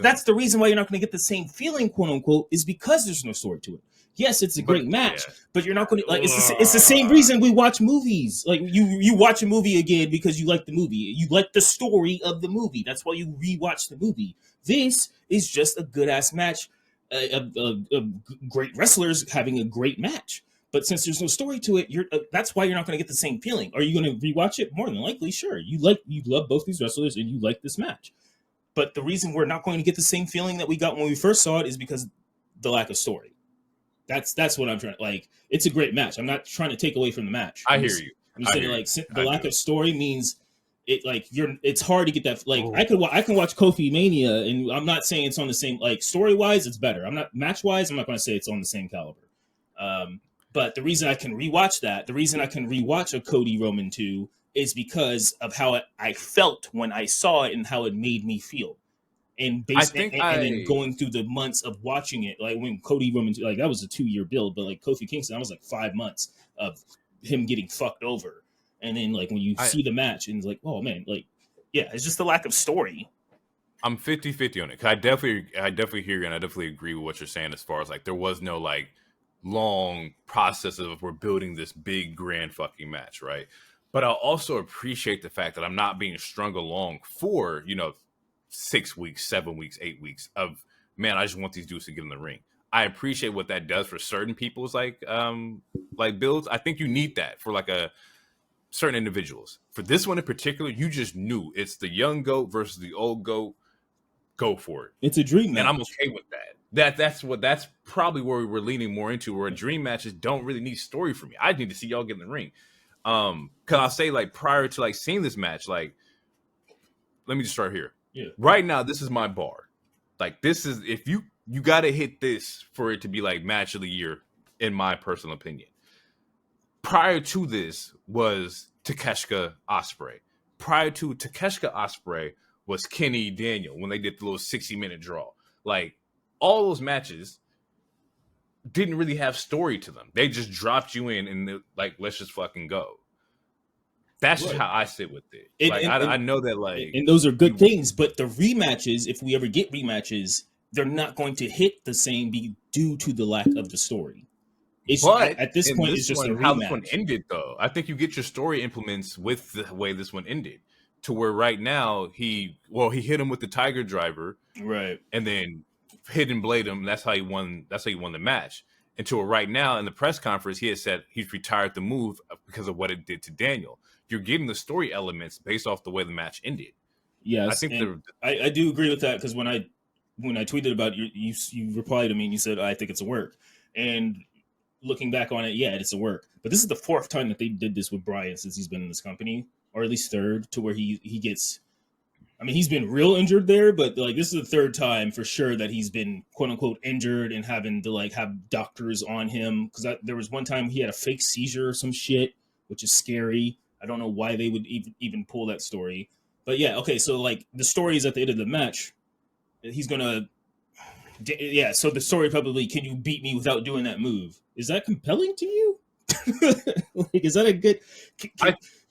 Speaker 2: That's the reason why you're not gonna get the same feeling, quote unquote, is because there's no story to it. Yes, it's a great match, but you're not gonna like. It's the same reason we watch movies. Like you watch a movie again because you like the movie. You like the story of the movie. That's why you rewatch the movie. This is just a good ass match. Great wrestlers having a great match. But since there's no story to it, that's why you're not going to get the same feeling. Are you going to rewatch it? More than likely, sure. You love both these wrestlers and you like this match. But the reason we're not going to get the same feeling that we got when we first saw it is because the lack of story. That's what I'm trying. Like, it's a great match. I'm not trying to take away from the match.
Speaker 1: I hear you.
Speaker 2: I'm saying like the lack of story means it like it's hard to get that. Like I can watch Kofi Mania, and I'm not saying it's on the same like story wise. It's better. I'm not match wise. I'm not going to say it's on the same caliber. But the reason I can rewatch a Cody Roman 2 is because of how I felt when I saw it and how it made me feel. And then going through the months of watching it, like when Cody Roman 2, like that was a 2-year build, but like Kofi Kingston, that was like 5 months of him getting fucked over. And then like when you see the match and it's like, oh man, like, yeah, it's just the lack of story.
Speaker 1: I'm 50-50 on it. I definitely hear you, and I definitely agree with what you're saying as far as like there was no like long process of we're building this big grand fucking match, right? But I also appreciate the fact that I'm not being strung along for 6 weeks, 7 weeks, 8 weeks of man, I just want these dudes to get in the ring. I appreciate what that does for certain people's like builds. I think you need that for like a certain individuals. For this one in particular, you just knew it's the young goat versus the old goat. Go for it.
Speaker 2: It's a dream match.
Speaker 1: And I'm okay with that. That's probably where we were leaning more into, where dream matches don't really need story for me. I need to see y'all get in the ring. Cause I'll say like prior to like seeing this match, like let me just start here.
Speaker 2: Yeah.
Speaker 1: Right now, this is my bar. Like this is if you gotta hit this for it to be like match of the year, in my personal opinion. Prior to this was Takeshita Ospreay. Prior to Takeshita Ospreay was Kenny Daniel when they did the little 60-minute draw. Like all those matches didn't really have story to them. They just dropped you in and like, let's just fucking go. That's just how I sit with it. I know that like,
Speaker 2: and those are good things, but the rematches, if we ever get rematches, they're not going to hit the same due to the lack of the story.
Speaker 1: But
Speaker 2: at this point, it's just a rematch.
Speaker 1: How this one ended, though, I think you get your story implements with the way this one ended. To where right now he hit him with the Tiger Driver,
Speaker 2: right,
Speaker 1: and then hit and blade him. That's how he won. That's how he won the match. Until right now in the press conference, he has said he's retired the move because of what it did to Daniel. You're getting the story elements based off the way the match ended.
Speaker 2: Yes, I think I do agree with that because when I tweeted about it, you replied to me and you said I think it's a work. And looking back on it, yeah, it's a work. But this is the 4th time that they did this with Bryan since he's been in this company, or at least 3rd, to where he gets. I mean, he's been real injured there, but like this is the 3rd time for sure that he's been quote unquote injured and having to like have doctors on him. Because there was one time he had a fake seizure or some shit, which is scary. I don't know why they would even pull that story. But yeah, okay, so like the story is at the end of the match. He's gonna. Yeah, so the story probably, can you beat me without doing that move? Is that compelling to you? Like, is that a good?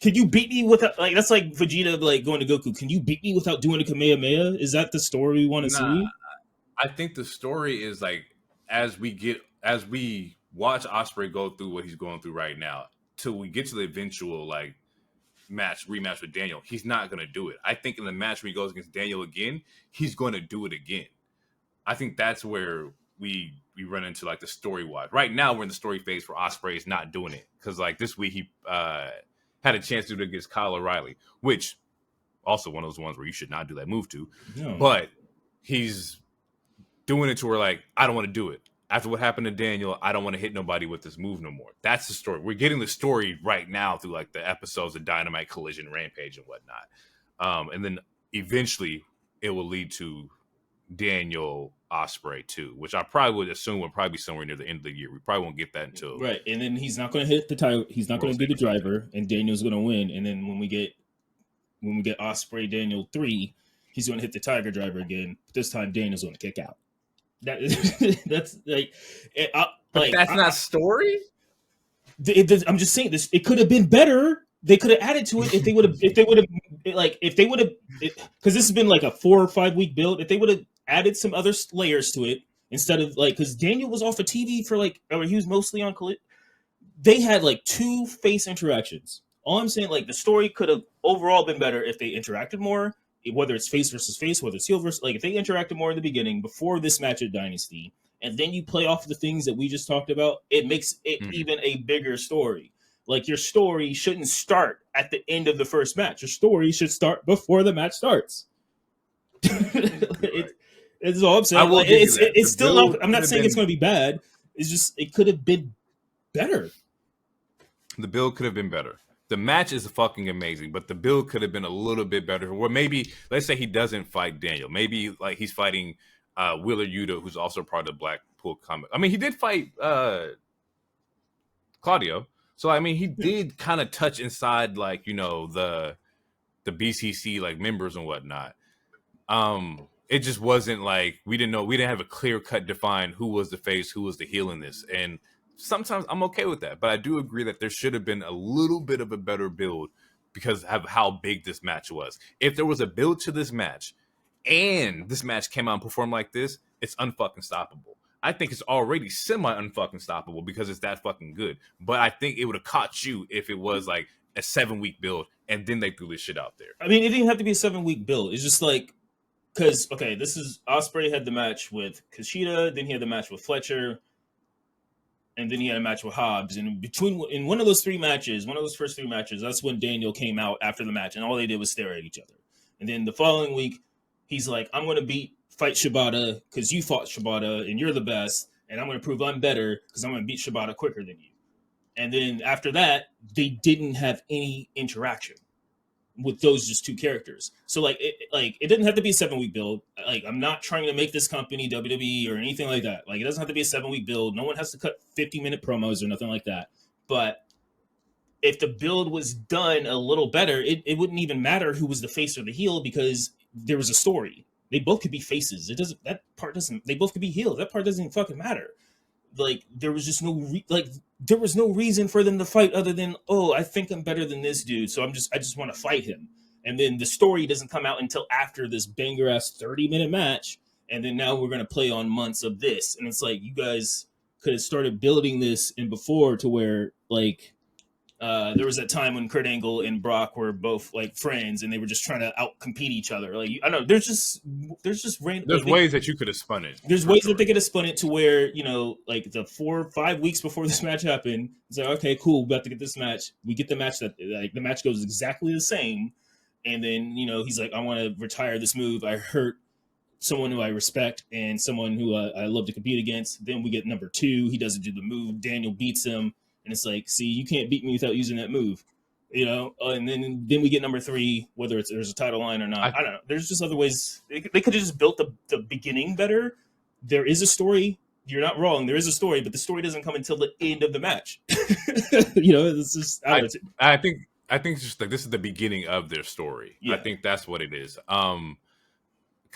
Speaker 2: Can you beat me without like that's like Vegeta like going to Goku? Can you beat me without doing a Kamehameha? Is that the story we want to see?
Speaker 1: I think the story is like as we watch Ospreay go through what he's going through right now, till we get to the eventual like rematch with Daniel, he's not going to do it. I think in the match where he goes against Daniel again, he's going to do it again. I think that's where we run into like the story wise. Right now we're in the story phase where Ospreay is not doing it because like this week he had a chance to do it against Kyle O'Reilly, which also one of those ones where you should not do that move to. No. But he's doing it to where like I don't want to do it. After what happened to Daniel, I don't want to hit nobody with this move no more. That's the story. We're getting the story right now through like the episodes of Dynamite, Collision, Rampage, and whatnot. And then eventually it will lead to Daniel Ospreay too, which I probably would assume will probably be somewhere near the end of the year. We probably won't get that until
Speaker 2: right. And then he's not going to hit the title. He's not going to do the driver, and Daniel's going to win. And then when we get Ospreay Daniel 3, he's going to hit the Tiger Driver again. But this time Daniel's going to kick out. That's like,
Speaker 1: that's not story.
Speaker 2: I'm just saying this. It could have been better. They could have added to it if they would have. Because this has been like a 4 or 5 week build. If they would have added some other layers to it instead of like, because Daniel was off of TV for like, or he was mostly on. They had like 2 face interactions. All I'm saying, like, the story could have overall been better if they interacted more. Whether it's face versus face, whether it's heel versus, like, if they interacted more in the beginning before this match at Dynasty, and then you play off the things that we just talked about, it makes it even a bigger story. Like, your story shouldn't start at the end of the first match. Your story should start before the match starts. It's all I'm saying. Like, it's still not. I'm not saying it's going to be bad. It's just it could have been better.
Speaker 1: The build could have been better. The match is fucking amazing, but the build could have been a little bit better. Or maybe, let's say he doesn't fight Daniel. Maybe like he's fighting Wheeler Yuta, who's also part of the Blackpool Combat. I mean, he did fight Claudio. So, I mean, he did kind of touch inside, like, you know, the BCC, like, members and whatnot. It just wasn't like, we didn't have a clear-cut define who was the face, who was the heel in this. And sometimes I'm okay with that. But I do agree that there should have been a little bit of a better build because of how big this match was. If there was a build to this match and this match came out and performed like this, it's unfucking stoppable. I think it's already semi-unfucking stoppable because it's that fucking good. But I think it would have caught you if it was like a 7-week build and then they threw this shit out there.
Speaker 2: I mean, it didn't have to be a 7-week build. It's just like, because, okay, this is, Ospreay had the match with Kushida, then he had the match with Fletcher, and then he had a match with Hobbs. And in one of those 3 matches, one of those first 3 matches, that's when Daniel came out after the match, and all they did was stare at each other. And then the following week, he's like, I'm going to fight Shibata because you fought Shibata and you're the best, and I'm going to prove I'm better because I'm going to beat Shibata quicker than you. And then after that, they didn't have any interaction with those just 2 characters. So it didn't have to be a 7-week build. Like, I'm not trying to make this company WWE or anything like that. Like, it doesn't have to be a 7-week build. No one has to cut 50-minute promos or nothing like that. But if the build was done a little better, it wouldn't even matter who was the face or the heel because there was a story. They both could be faces. They both could be heels. That part doesn't fucking matter. Like, there was just there was no reason for them to fight other than, oh, I think I'm better than this dude, so I just want to fight him. And then the story doesn't come out until after this banger ass 30-minute match, and then now we're gonna play on months of this. And it's like, you guys could have started building this in before to where, like, there was that time when Kurt Angle and Brock were both like friends and they were just trying to outcompete each other. Like, I don't know, there's just random.
Speaker 1: There's ways that you could have spun it.
Speaker 2: There's ways that they could have spun it to where, you know, like the 4 or 5 weeks before this match happened, it's like, okay, cool, we about to get this match. We get the match that, like, the match goes exactly the same, and then, you know, he's like, I want to retire this move. I hurt someone who I respect and someone who I love to compete against. Then we get number 2. He doesn't do the move. Daniel beats him. And it's like, see, you can't beat me without using that move, you know. And then we get number 3, whether there's a title line or not. I don't know. There's just other ways. They could have just built the beginning better. There is a story. You're not wrong. There is a story, but the story doesn't come until the end of the match. You know, it's just.
Speaker 1: I think it's just like this is the beginning of their story. Yeah. I think that's what it is. Because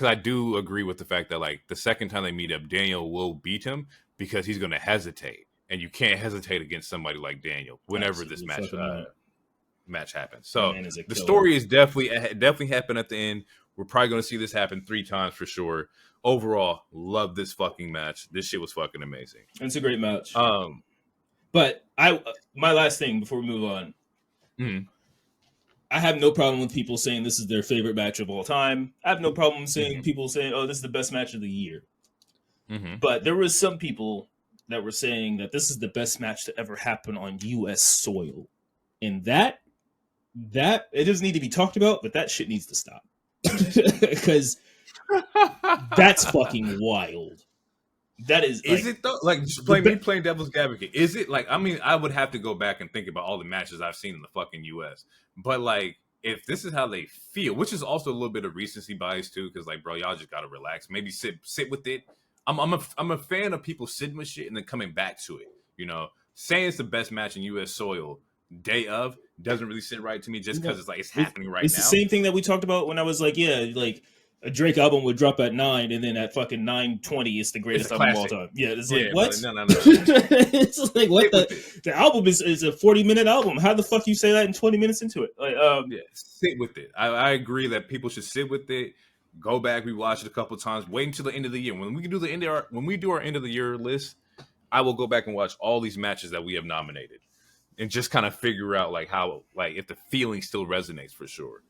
Speaker 1: I do agree with the fact that, like, the second time they meet up, Daniel will beat him because he's going to hesitate. And you can't hesitate against somebody like Daniel whenever this match happens. So the story is definitely happened at the end. We're probably going to see this happen 3 times for sure. Overall, love this fucking match. This shit was fucking amazing.
Speaker 2: It's a great match. But my last thing before we move on. Mm-hmm. I have no problem with people saying this is their favorite match of all time. I have no problem saying people saying, oh, this is the best match of the year. Mm-hmm. But there was some people that were saying that this is the best match to ever happen on U.S. soil. And that it doesn't need to be talked about, but that shit needs to stop. Because that's fucking wild. That is
Speaker 1: it though? Like, just playing devil's advocate. Is it like, I mean, I would have to go back and think about all the matches I've seen in the fucking U.S. But like, if this is how they feel, which is also a little bit of recency bias too, because like, bro, y'all just gotta relax. Maybe sit with it. I'm a fan of people sitting with shit and then coming back to it. You know, saying it's the best match in U.S. soil day of doesn't really sit right to me just because it's like it's happening right now.
Speaker 2: It's the same thing that we talked about when I was like, yeah, like a Drake album would drop at 9, and then at fucking 9:20, it's the
Speaker 1: It's a
Speaker 2: greatest album of all
Speaker 1: classic.
Speaker 2: time. Yeah, it's
Speaker 1: Yeah,
Speaker 2: like what?
Speaker 1: but no.
Speaker 2: It's just like what
Speaker 1: Stick with it.
Speaker 2: the album is a 40-minute album. How the fuck you say that in 20 minutes into it? Like,
Speaker 1: Yeah, sit with it. I agree that people should sit with it. Go back, rewatch it a couple times. Wait until the end of the year. When we do our end of the year list, I will go back and watch all these matches that we have nominated, and just kind of figure out like how, like, if the feeling still resonates for sure.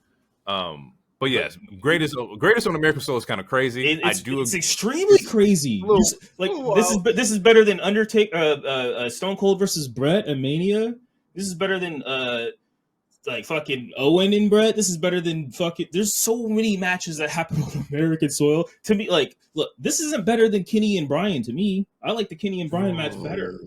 Speaker 1: But yes, greatest on American Soul is kind of crazy.
Speaker 2: It's extremely crazy. This is better than Stone Cold versus Brett at Mania. This is better than like fucking Owen and Brett. This is better than fucking. There's so many matches that happen on American soil. To me, like, look, this isn't better than Kenny and Bryan. To me, I like the Kenny and Bryan match better.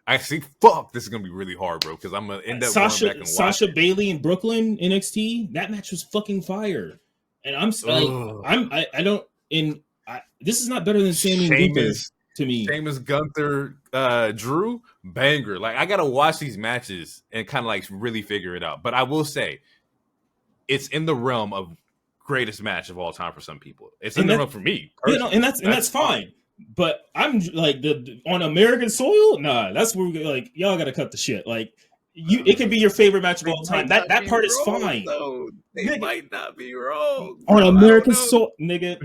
Speaker 1: I see. Fuck, this is gonna be really hard, bro. Because I'm gonna end up going back and watching
Speaker 2: Sasha Bailey in Brooklyn NXT. That match was fucking fire. And I'm like, I don't. This is not better than Sammy and Gunther to me.
Speaker 1: Sheamus, Gunther, Drew, banger. Like, I gotta watch these matches and kind of like really figure it out. But I will say, it's in the realm of greatest match of all time for some people. It's in the realm for me.
Speaker 2: You know, and that's fine. But I'm like on American soil, nah. That's where we like y'all got to cut the shit. Like it could be your favorite match of all time. That part is fine.
Speaker 1: Though. They might not be wrong
Speaker 2: on American soil, nigga.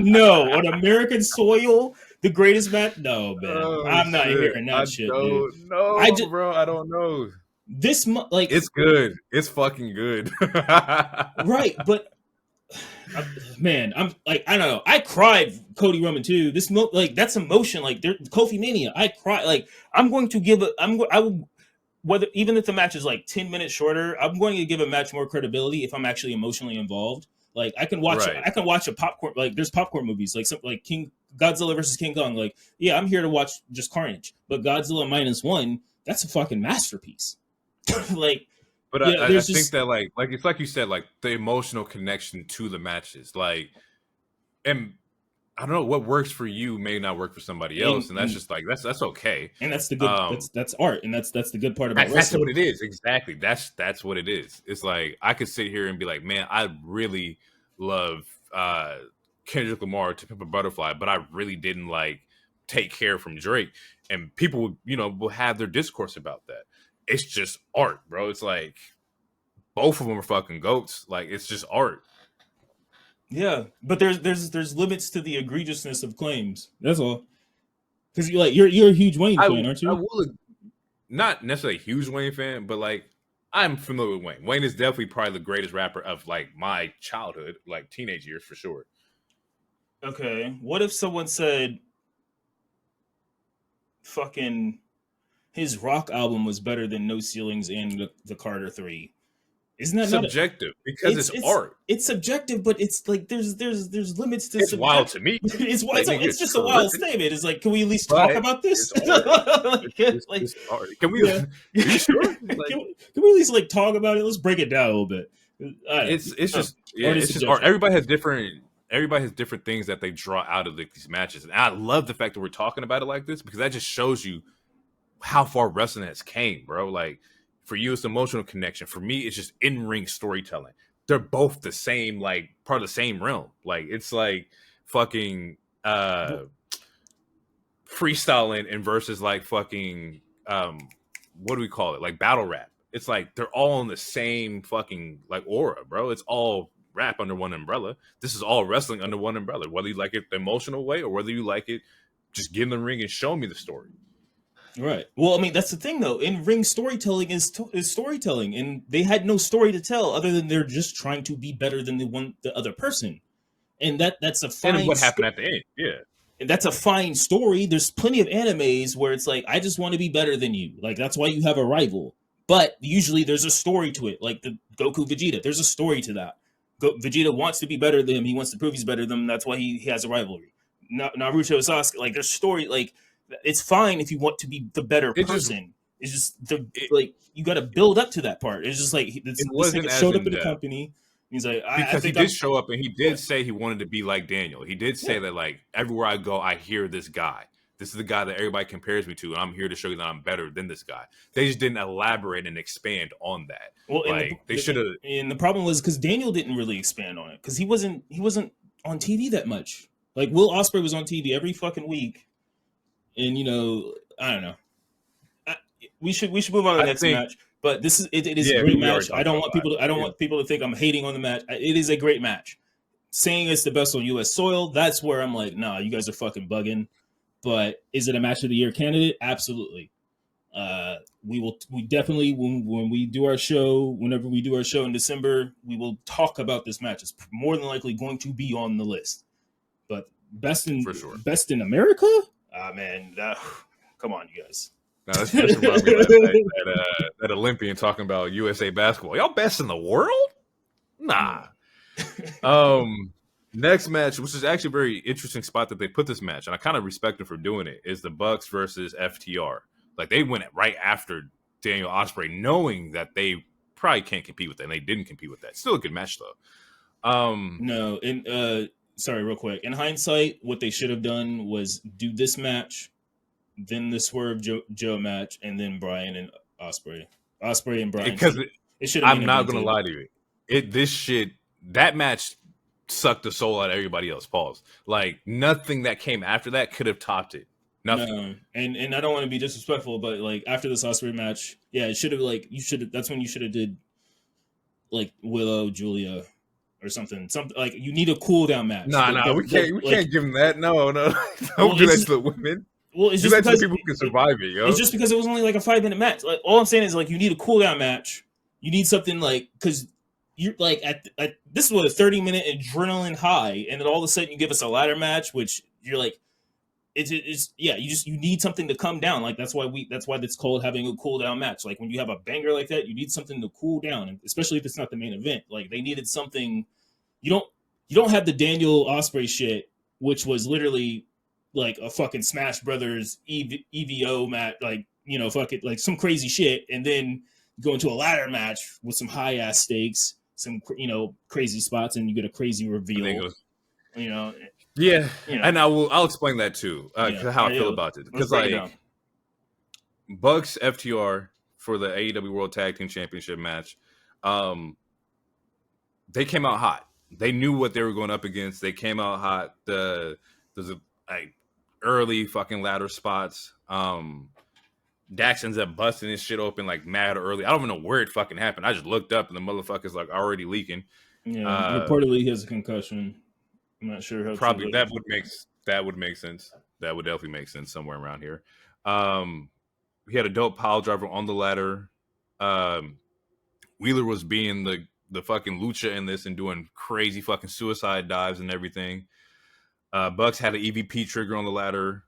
Speaker 2: No, on American soil, the greatest match. No, man, I'm not hearing that shit.
Speaker 1: No, bro, I don't know.
Speaker 2: This like
Speaker 1: it's good. It's fucking good.
Speaker 2: Right, but. Man, I'm like, I don't know. I cried Cody Roman too. That's emotion. Like Kofi Mania, I cry. Like I'm going to give I will, whether even if the match is like 10 minutes shorter, I'm going to give a match more credibility if I'm actually emotionally involved. Like I can watch a popcorn. Like there's popcorn movies like something like Godzilla versus King Kong. Like yeah, I'm here to watch just carnage. But Godzilla -1, that's a fucking masterpiece. Like.
Speaker 1: But yeah, I think that like it's like you said, like the emotional connection to the matches, like, and I don't know what works for you may not work for somebody else, and that's just like that's okay.
Speaker 2: And that's the good that's art, and that's the good part about wrestling.
Speaker 1: That's what it is, exactly. That's what it is. It's like I could sit here and be like, man, I really love Kendrick Lamar to Pimp a Butterfly, but I really didn't like Take Care from Drake, and people will have their discourse about that. It's just art, bro. It's like both of them are fucking goats. Like it's just art.
Speaker 2: Yeah, but there's limits to the egregiousness of claims. That's all. Because you're a huge Wayne fan, aren't you?
Speaker 1: I will, not necessarily a huge Wayne fan, but like I'm familiar with Wayne. Wayne is definitely probably the greatest rapper of like my childhood, like teenage years for sure.
Speaker 2: Okay, what if someone said, "Fucking." His rock album was better than No Ceilings and the Carter 3. Isn't that
Speaker 1: subjective? Because it's art.
Speaker 2: It's subjective, but it's like there's limits to.
Speaker 1: It's wild to me.
Speaker 2: It's wild. It's just a wild statement. It's like, can we at least talk about this?
Speaker 1: It's art. Can we? Are you sure?
Speaker 2: Like, can we at least like talk about it? Let's break it down a little bit.
Speaker 1: It's just art. Everybody has different things that they draw out of these matches, and I love the fact that we're talking about it like this because that just shows you how far wrestling has came, bro. Like for you, it's emotional connection. For me, it's just in-ring storytelling. They're both the same, like part of the same realm. Like it's like fucking freestyling and versus like fucking what do we call it? Like battle rap. It's like they're all in the same fucking like aura, bro. It's all rap under one umbrella. This is all wrestling under one umbrella. Whether you like it the emotional way or whether you like it just get in the ring and show me the story.
Speaker 2: Right. Well, I mean, that's the thing, though. In-ring storytelling is storytelling, and they had no story to tell other than they're just trying to be better than the other person, and that's a fine.
Speaker 1: And what happened at the end? Yeah,
Speaker 2: and that's a fine story. There's plenty of animes where it's like, I just want to be better than you. Like that's why you have a rival. But usually there's a story to it. Like the Goku Vegeta, there's a story to that. Vegeta wants to be better than him. He wants to prove he's better than him. That's why he has a rivalry. Naruto, Sasuke, like there's story like. It's fine if you want to be the better person. It's just like you got to build up to that part. It's just like it showed up in the company. He's like,
Speaker 1: because he did show up and he did say he wanted to be like Daniel. He did say that like everywhere I go, I hear this guy. This is the guy that everybody compares me to, and I'm here to show you that I'm better than this guy. They just didn't elaborate and expand on that.
Speaker 2: Well,
Speaker 1: Like they should have.
Speaker 2: and the problem was because Daniel didn't really expand on it because he wasn't on TV that much. Like Will Ospreay was on TV every fucking week, and I don't know. We should move on to the next match. But this is it is a great match. I don't want people to think I'm hating on the match. It is a great match. Saying it's the best on U.S. soil, that's where I'm like, nah, you guys are fucking bugging. But is it a match of the year candidate? Absolutely. We definitely when we do our show, whenever we do our show in December, we will talk about this match. It's more than likely going to be on the list. But best in America? Man, come on, you guys.
Speaker 1: No, that's reminds me of that Olympian talking about USA basketball. Y'all best in the world? Nah. Next match, which is actually a very interesting spot that they put this match, and I kind of respect them for doing it, is the Bucks versus FTR. Like they went right after Daniel Ospreay, knowing that they probably can't compete with that, and they didn't compete with that. Still a good match though.
Speaker 2: No, and sorry, real quick. In hindsight, what they should have done was do this match, then the Swerve Joe match, and then Bryan and Ospreay and Bryan.
Speaker 1: Because I'm not gonna lie to you, that match sucked the soul out of everybody else. Pause. Like nothing that came after that could have topped it. Nothing.
Speaker 2: No. And I don't want to be disrespectful, but like after this Ospreay match, yeah, it should have that's when you should have did like Willow, Julia, or something. Something like you need a cool down match.
Speaker 1: We can't give them that. No. Don't do that to the women.
Speaker 2: Well, it's just because
Speaker 1: people who can survive it, yo.
Speaker 2: It's just because it was only like a 5-minute match. Like all I'm saying is like you need a cool down match. You need something like because you're like at this was a 30-minute adrenaline high, and then all of a sudden you give us a ladder match, which you're like, it's you need something to come down. Like that's why it's called having a cool down match. Like when you have a banger like that, you need something to cool down, and especially if it's not the main event. Like they needed something. You don't have the Daniel Ospreay shit, which was literally like a fucking Smash Brothers EVO match, like fuck it, like some crazy shit, and then go into a ladder match with some high ass stakes, some crazy spots, and you get a crazy reveal.
Speaker 1: Yeah, and I'll explain that too, how I feel about it. Because like Bucks FTR for the AEW World Tag Team Championship match, they came out hot. They knew what they were going up against. They came out hot. There's a early fucking ladder spots. Dax ends up busting his shit open like mad early. I don't even know where it fucking happened. I just looked up and the motherfucker's like already leaking.
Speaker 2: Yeah, reportedly he has a concussion. I'm not sure how.
Speaker 1: Probably that would make sense. That would definitely make sense somewhere around here. He had a dope pile driver on the ladder. Wheeler was being the fucking lucha in this and doing crazy fucking suicide dives and everything. Bucks had an EVP trigger on the ladder.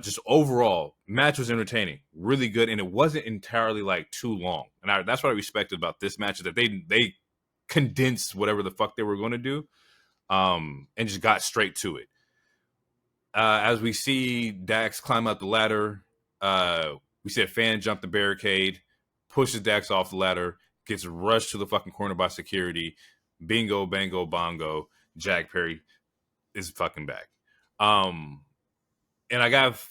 Speaker 1: Just overall, match was entertaining, really good, and it wasn't entirely like too long. And that's what I respected about this match, is that they condensed whatever the fuck they were going to do, and just got straight to it. As we see Dax climb up the ladder, we see a fan jump the barricade, pushes Dax off the ladder, gets rushed to the fucking corner by security. Bingo, bango, bongo. Jack Perry is fucking back. And I got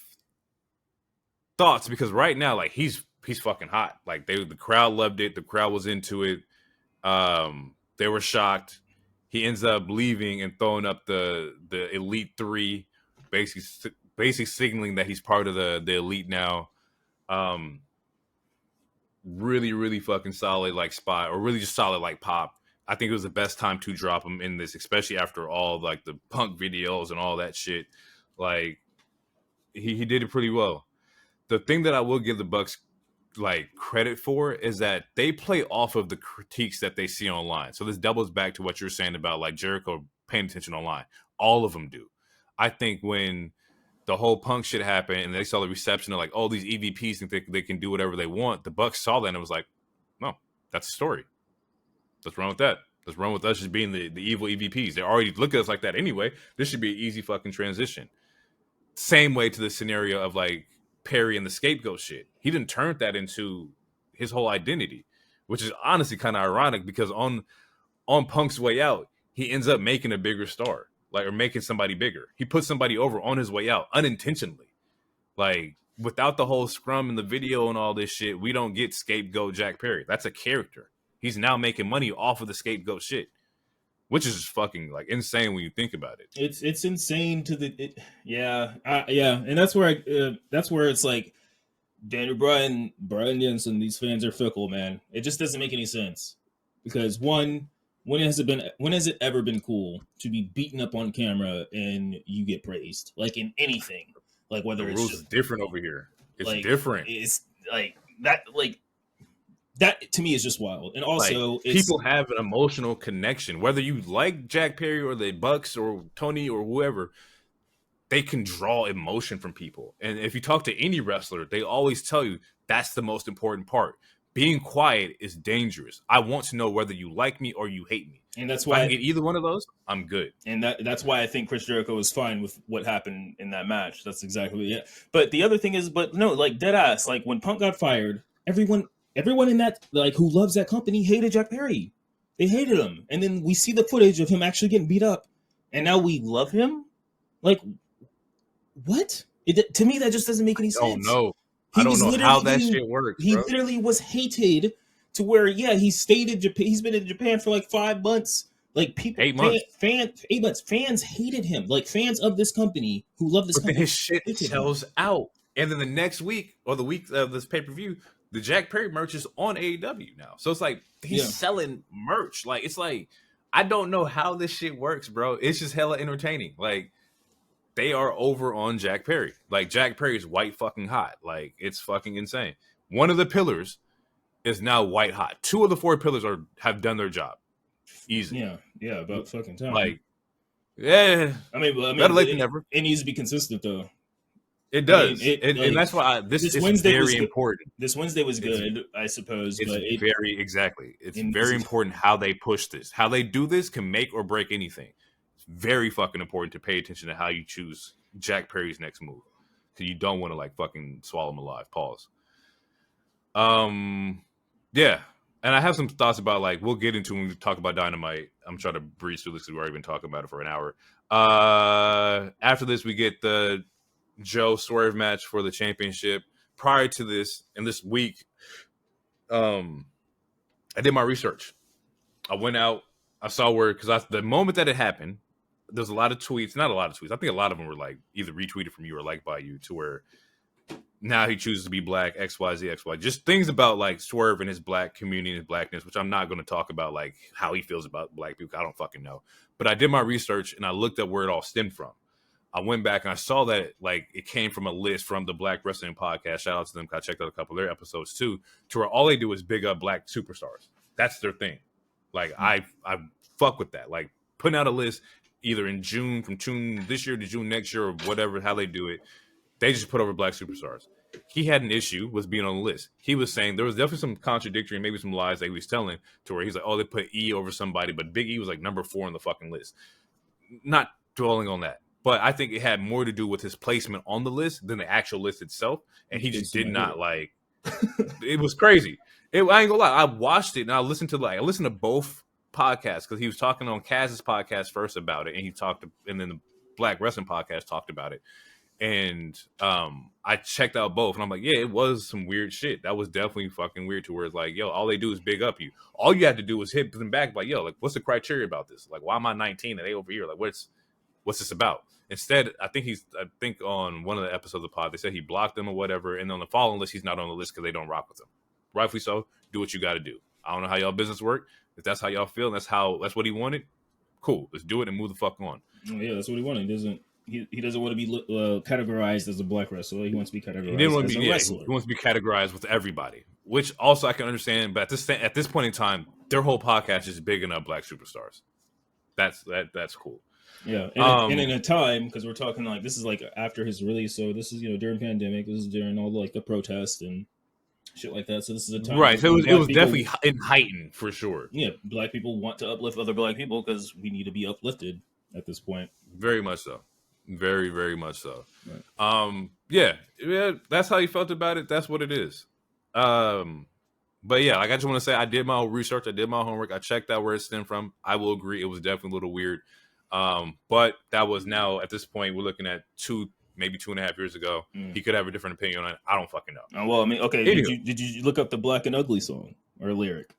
Speaker 1: thoughts because right now, like he's fucking hot. Like the crowd loved it. The crowd was into it. They were shocked. He ends up leaving and throwing up the Elite 3, basically signaling that he's part of the Elite now. Really, really fucking solid like spot, or really just solid like pop. I think it was the best time to drop him in this, especially after all like the Punk videos and all that shit. Like he did it pretty well. The thing that I will give the Bucks like credit for is that they play off of the critiques that they see online. So this doubles back to what you're saying about like Jericho paying attention online. All of them do. I think when the whole Punk shit happened and they saw the reception of like, oh, these EVPs think they can do whatever they want, the Bucks saw that and it was like, no, that's the story. Let's run with that. Let's run with us just being the evil EVPs. They already look at us like that anyway. This should be an easy fucking transition. Same way to the scenario of like Perry and the scapegoat shit. He didn't turn that into his whole identity, which is honestly kind of ironic because on Punk's way out, he ends up making a bigger star, like, or making somebody bigger. He put somebody over on his way out unintentionally. Like, without the whole scrum and the video and all this shit, we don't get scapegoat Jack Perry. That's a character. He's now making money off of the scapegoat shit, which is just fucking like insane when you think about it.
Speaker 2: It's insane to the yeah, and that's where it's like Bryan Danielson. These fans are fickle, man. It just doesn't make any sense because when has it ever been cool to be beaten up on camera and you get praised like in anything, like whether
Speaker 1: The
Speaker 2: it's
Speaker 1: rules
Speaker 2: just,
Speaker 1: is different over here. It's
Speaker 2: like,
Speaker 1: different.
Speaker 2: it's like that to me is just wild. And also,
Speaker 1: like, people have an emotional connection, whether you like Jack Perry or the Bucks or Tony or whoever. They can draw emotion from people. And if you talk to any wrestler, they always tell you that's the most important part. Being quiet is dangerous. I want to know whether you like me or you hate me.
Speaker 2: And that's
Speaker 1: if
Speaker 2: why
Speaker 1: I can get either one of those, I'm good.
Speaker 2: And that's why I think Chris Jericho was fine with what happened in that match. That's exactly it. But the other thing is, but no, like dead ass, like when Punk got fired, everyone in that, like, who loves that company hated Jack Perry. They hated him. And then we see the footage of him actually getting beat up. And now we love him? Like, what? To me, that just doesn't make any sense.
Speaker 1: I don't know how that shit works.
Speaker 2: He literally was hated to where, yeah, he stayed in Japan. He's been in Japan for like 5 months. Like, people,
Speaker 1: 8 months.
Speaker 2: 8 months. Fans hated him. Like, fans of this company who love this company.
Speaker 1: But then his shit sells out. And then the next week or the week of this pay-per-view, the Jack Perry merch is on AEW now. So it's like he's selling merch. Like, it's like, I don't know how this shit works, bro. It's just hella entertaining. Like, they are over on Jack Perry. Like, Jack Perry's white fucking hot. Like, it's fucking insane. One of the pillars is now white hot. 2 of the 4 pillars have done their job. Easy.
Speaker 2: Yeah, about fucking time.
Speaker 1: Like, yeah.
Speaker 2: I mean,
Speaker 1: better late than never.
Speaker 2: It needs to be consistent, though.
Speaker 1: It does. And that's why this is
Speaker 2: Wednesday
Speaker 1: very important.
Speaker 2: This Wednesday was good, I suppose.
Speaker 1: It's very important how they push this. How they do this can make or break anything. It's very fucking important to pay attention to how you choose Jack Perry's next move. Because you don't want to, like, fucking swallow him alive. Pause. Yeah. And I have some thoughts about, like, we'll get into when we talk about Dynamite. I'm trying to breeze through this because we've already been talking about it for an hour. After this, we get the Joe Swerve match for the championship. Prior to this, and this week, I did my research. I went out, I saw where, because the moment that it happened, there's a lot of tweets, not a lot of tweets. I think a lot of them were like either retweeted from you or liked by you, to where now he chooses to be black, XYZ, XY. Just things about, like, Swerve and his black community and his blackness, which I'm not going to talk about, like, how he feels about black people. I don't fucking know. But I did my research and I looked at where it all stemmed from. I went back and I saw that, like, it came from a list from the Black Wrestling Podcast. Shout out to them. I checked out a couple of their episodes too, to where all they do is big up black superstars. That's their thing. Like, I fuck with that. Like, putting out a list either in June, from June this year to June next year, or whatever, how they do it. They just put over black superstars. He had an issue with being on the list. He was saying there was definitely some contradictory, maybe some lies that he was telling, to where he's like, oh, they put E over somebody, but Big E was like number 4 on the fucking list. Not dwelling on that. But I think it had more to do with his placement on the list than the actual list itself. And he just did not like. It was crazy. I ain't gonna lie. I watched it and I listened to both podcasts, because he was talking on Kaz's podcast first about it, and then the Black Wrestling Podcast talked about it. And I checked out both, and I'm like, yeah, it was some weird shit. That was definitely fucking weird, to where it's like, yo, all they do is big up you. All you have to do is hit them back, like, yo, like, what's the criteria about this? Like, why am I 19 and they over here? Like, what's this about? Instead, I think on one of the episodes of the pod, they said he blocked them or whatever, and on the following list, he's not on the list because they don't rock with him. Rightfully so. Do what you got to do. I don't know how y'all business work. If that's how y'all feel, and that's what he wanted, cool. Let's do it and move the fuck on.
Speaker 2: Oh, yeah, that's what he wanted. He doesn't want to be categorized as a black wrestler. He wants to be categorized as a wrestler.
Speaker 1: He wants to be categorized with everybody, which also I can understand. But at this point in time, their whole podcast is bigging up black superstars. That's cool.
Speaker 2: Yeah, and in a time, because we're talking like this is like after his release, so this is during pandemic, this is during all like the protests and shit like that. So this is a time,
Speaker 1: right? So it was definitely heightened for sure.
Speaker 2: Yeah, black people want to uplift other black people because we need to be uplifted at this point.
Speaker 1: Very much so, very, very much so.
Speaker 2: Right.
Speaker 1: Yeah, that's how you felt about it. That's what it is. But yeah, like, I just want to say, I did my own research, I did my homework, I checked out where it stemmed from. I will agree, it was definitely a little weird. But that was now, at this point, we're looking at maybe 2.5 years ago. He could have a different opinion on it. I don't fucking know.
Speaker 2: Well, I mean, okay.
Speaker 1: Anywho.
Speaker 2: Did you look up the Black and Ugly song or lyric?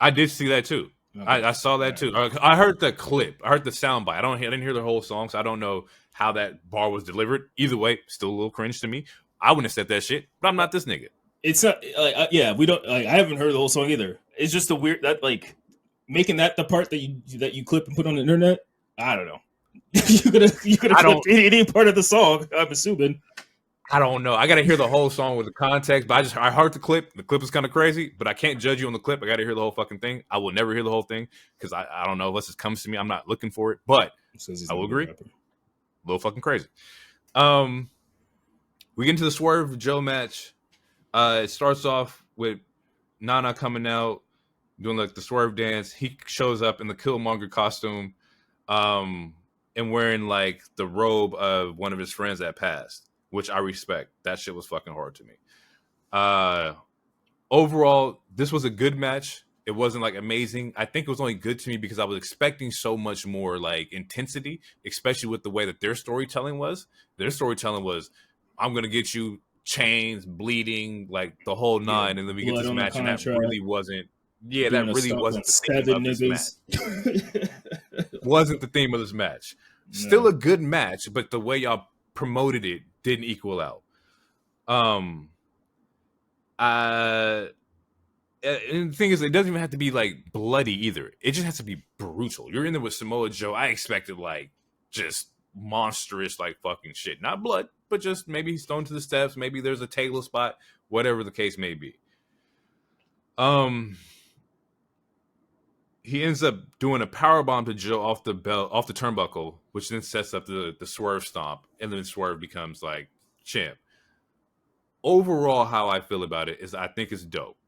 Speaker 1: I did see that too.
Speaker 2: Okay.
Speaker 1: I saw that too. I heard the clip. I heard the soundbite. I didn't hear the whole song, so I don't know how that bar was delivered. Either way, still a little cringe to me. I wouldn't have said that shit, but I'm not this nigga.
Speaker 2: It's not like yeah, we don't like. I haven't heard the whole song either. It's just a weird that like making that the part that you clip and put on the internet. I don't know. you could have clipped any part of the song. I'm assuming.
Speaker 1: I don't know. I got to hear the whole song with the context, but I heard the clip. The clip is kind of crazy, but I can't judge you on the clip. I got to hear the whole fucking thing. I will never hear the whole thing because I don't know unless it comes to me. I'm not looking for it, but I will agree. A little fucking crazy. We get into the Swerve Joe match. It starts off with Nana coming out, doing like the Swerve dance. He shows up in the Killmonger costume, and wearing like the robe of one of his friends that passed, which I respect. That shit was fucking hard to me. Overall, this was a good match. It wasn't like amazing. I think it was only good to me because I was expecting so much more like intensity, especially with the way that their storytelling was. Their storytelling was, I'm going to get you chains, bleeding, like the whole nine. And then we get this match and that really wasn't. Yeah, that really wasn't the theme of this match. Wasn't the theme of this match. No. Still a good match, but the way y'all promoted it didn't equal out. And the thing is, it doesn't even have to be like bloody either. It just has to be brutal. You're in there with Samoa Joe. I expected like just monstrous like fucking shit. Not blood, but just maybe he's thrown to the steps. Maybe there's a table spot. Whatever the case may be. He ends up doing a powerbomb to Joe off the turnbuckle, which then sets up the Swerve stomp, and then Swerve becomes like champ. Overall, how I feel about it is I think it's dope.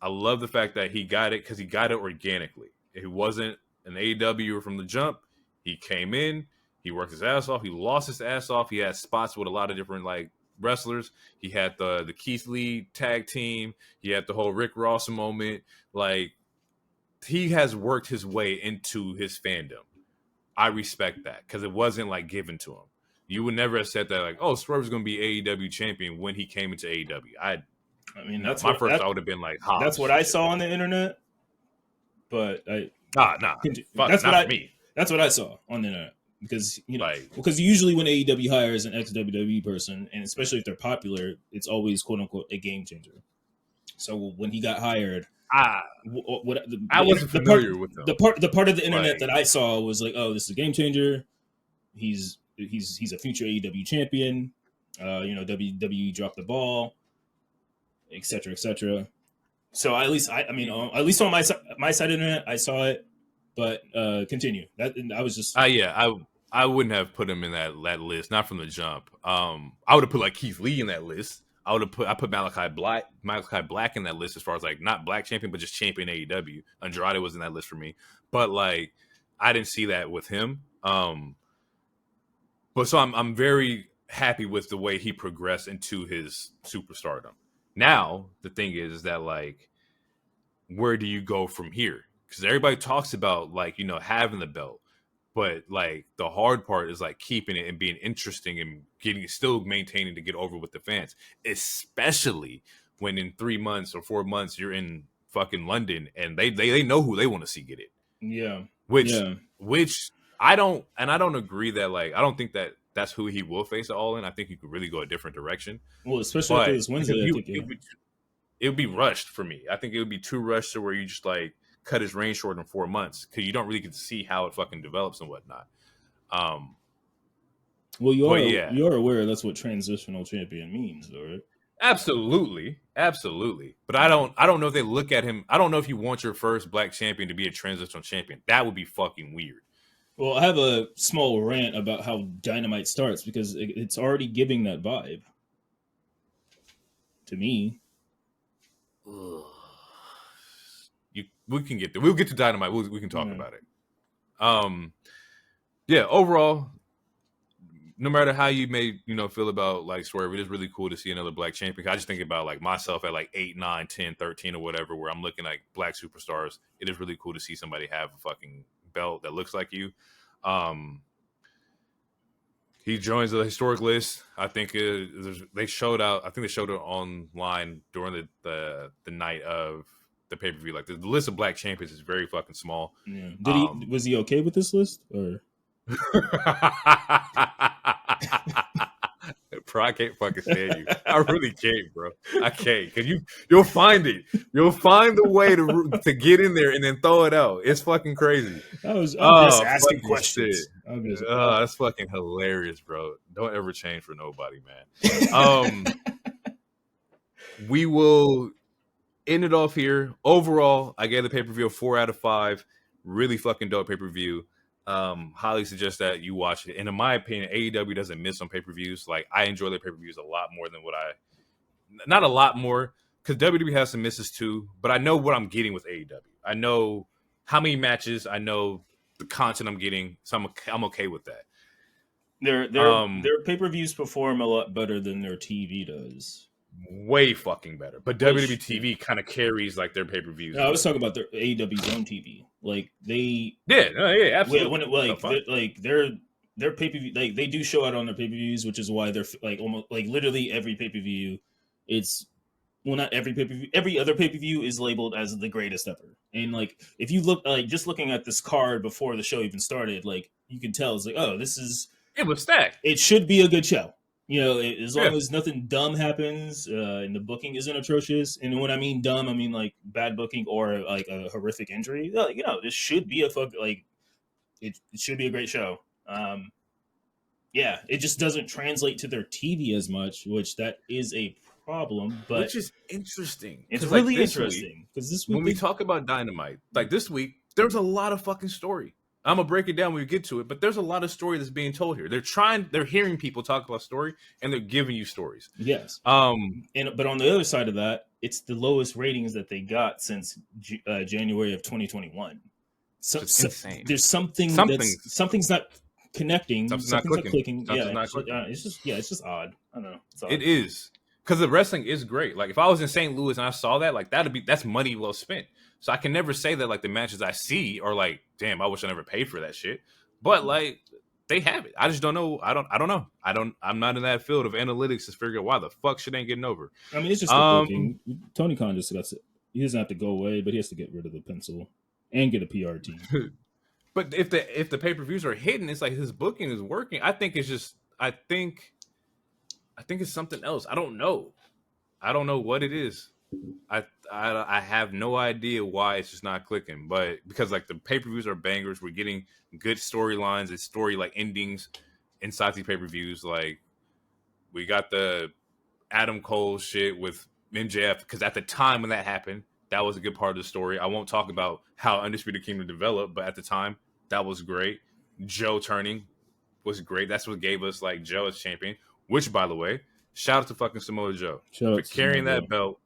Speaker 1: I love the fact that he got it because he got it organically. It wasn't an AEW from the jump. He came in, he worked his ass off, he lost his ass off. He had spots with a lot of different like wrestlers. He had the Keith Lee tag team. He had the whole Rick Ross moment. Like, he has worked his way into his fandom. I respect that because it wasn't like given to him. You would never have said that like, oh, Swerve's going to be AEW champion when he came into AEW. I mean, that's my first thought would have been like,
Speaker 2: that's what I saw on the internet. But
Speaker 1: that's not me.
Speaker 2: That's what I saw on the internet because because usually when AEW hires an ex-WWE person, and especially if they're popular, it's always quote unquote a game changer. So when he got hired,
Speaker 1: I wasn't familiar with them.
Speaker 2: The part of the internet that I saw was like, oh, this is a game changer. He's a future AEW champion. WWE dropped the ball, etc., etc. So at least on my side of the internet, I saw it. But continue. That I was just
Speaker 1: I wouldn't have put him in that list, not from the jump. I would have put like Keith Lee in that list. I put Malachi Black in that list as far as like not black champion, but just champion AEW. Andrade was in that list for me, but like I didn't see that with him. But so I'm very happy with the way he progressed into his superstardom. Now the thing is that like, where do you go from here? Because everybody talks about like having the belt. But like the hard part is like keeping it and being interesting and still maintaining to get over with the fans, especially when in 3 months or 4 months you're in fucking London and they know who they want to see get it.
Speaker 2: Yeah.
Speaker 1: Which I don't agree that like I don't think that that's who he will face at All In. I think he could really go a different direction.
Speaker 2: Well, especially after this Wednesday,
Speaker 1: it would be rushed for me. I think it would be too rushed to where you just like cut his reign short in 4 months because you don't really get to see how it fucking develops and whatnot.
Speaker 2: Well, you're aware that's what transitional champion means, though, right?
Speaker 1: Absolutely. But I don't know if they look at him. I don't know if you want your first black champion to be a transitional champion. That would be fucking weird.
Speaker 2: Well, I have a small rant about how Dynamite starts because it's already giving that vibe to me.
Speaker 1: Ugh. We can get there. We'll get to Dynamite. We can talk about it. Overall, no matter how you may feel about like Swerve, it is really cool to see another black champion. I just think about like myself at like 8, 9, 10, 13 or whatever, where I'm looking like black superstars. It is really cool to see somebody have a fucking belt that looks like you. He joins the historic list. I think they showed out. I think they showed it online during the night of the pay per view. Like the list of black champions is very fucking small.
Speaker 2: Yeah. Was he okay with this list or?
Speaker 1: Bro, I can't fucking stand you. I really can't, bro. I can't because you'll find it. You'll find the way to get in there and then throw it out. It's fucking crazy.
Speaker 2: I'm just asking questions.
Speaker 1: That's fucking hilarious, bro. Don't ever change for nobody, man. We will end it off here. Overall, I gave the pay per view a 4 out of 5. Really fucking dope pay per view. Highly suggest that you watch it. And in my opinion, AEW doesn't miss on pay-per-views. Like I enjoy their pay-per-views a lot more than not a lot more, because WWE has some misses too. But I know what I'm getting with AEW. I know how many matches. I know the content I'm getting, so I'm okay with that.
Speaker 2: Their pay-per-views perform a lot better than their TV does.
Speaker 1: Way fucking better. But WWE TV kind of carries like their pay-per-views.
Speaker 2: No, I was talking about their AEW's own TV. Like they,
Speaker 1: absolutely.
Speaker 2: Their pay-per-view, like they do show out on their pay-per-views, which is why they're like almost like literally every pay-per-view. Not every pay-per-view. Every other pay-per-view is labeled as the greatest ever. And like if you look, like just looking at this card before the show even started, like you can tell it's like, oh,
Speaker 1: it was stacked.
Speaker 2: It should be a good show. You know, as long as nothing dumb happens and the booking isn't atrocious. And when I mean dumb, I mean like bad booking or like a horrific injury. You know, this should be it should be a great show. It just doesn't translate to their TV as much, which that is a problem. But
Speaker 1: which is interesting.
Speaker 2: It's really interesting because this week
Speaker 1: when we talk about Dynamite, like this week, there's a lot of fucking story. I'm gonna break it down when we get to it, but there's a lot of story that's being told here. They're hearing people talk about story, and they're giving you stories.
Speaker 2: Yes. But on the other side of that, it's the lowest ratings that they got since January of 2021. So insane. There's something's not connecting. Something's not clicking. It's just odd. I don't know.
Speaker 1: It is because the wrestling is great. Like if I was in St. Louis and I saw that, like that's money well spent. So I can never say that like the matches I see are like, damn, I wish I never paid for that shit. But like they have it. I just don't know. I don't know. I'm not in that field of analytics to figure out why the fuck shit ain't getting over.
Speaker 2: I mean, it's just the booking. Tony Khan just he doesn't have to go away, but he has to get rid of the pencil and get a PR team.
Speaker 1: But if the pay-per-views are hidden, it's like his booking is working. I think it's something else. I don't know what it is. I have no idea why it's just not clicking, but because like the pay-per-views are bangers, we're getting good storylines and story like endings inside these pay-per-views. Like we got the Adam Cole shit with MJF because at the time when that happened, that was a good part of the story. I won't talk about how Undisputed Kingdom developed, but at the time that was great. Joe turning was great. That's what gave us like Joe as champion. Which, by the way, shout out to fucking Samoa Joe for carrying that belt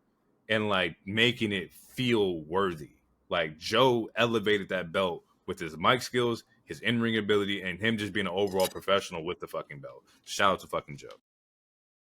Speaker 1: and like making it feel worthy. Like Joe elevated that belt with his mic skills, his in-ring ability, and him just being an overall professional with the fucking belt. Shout out to fucking Joe.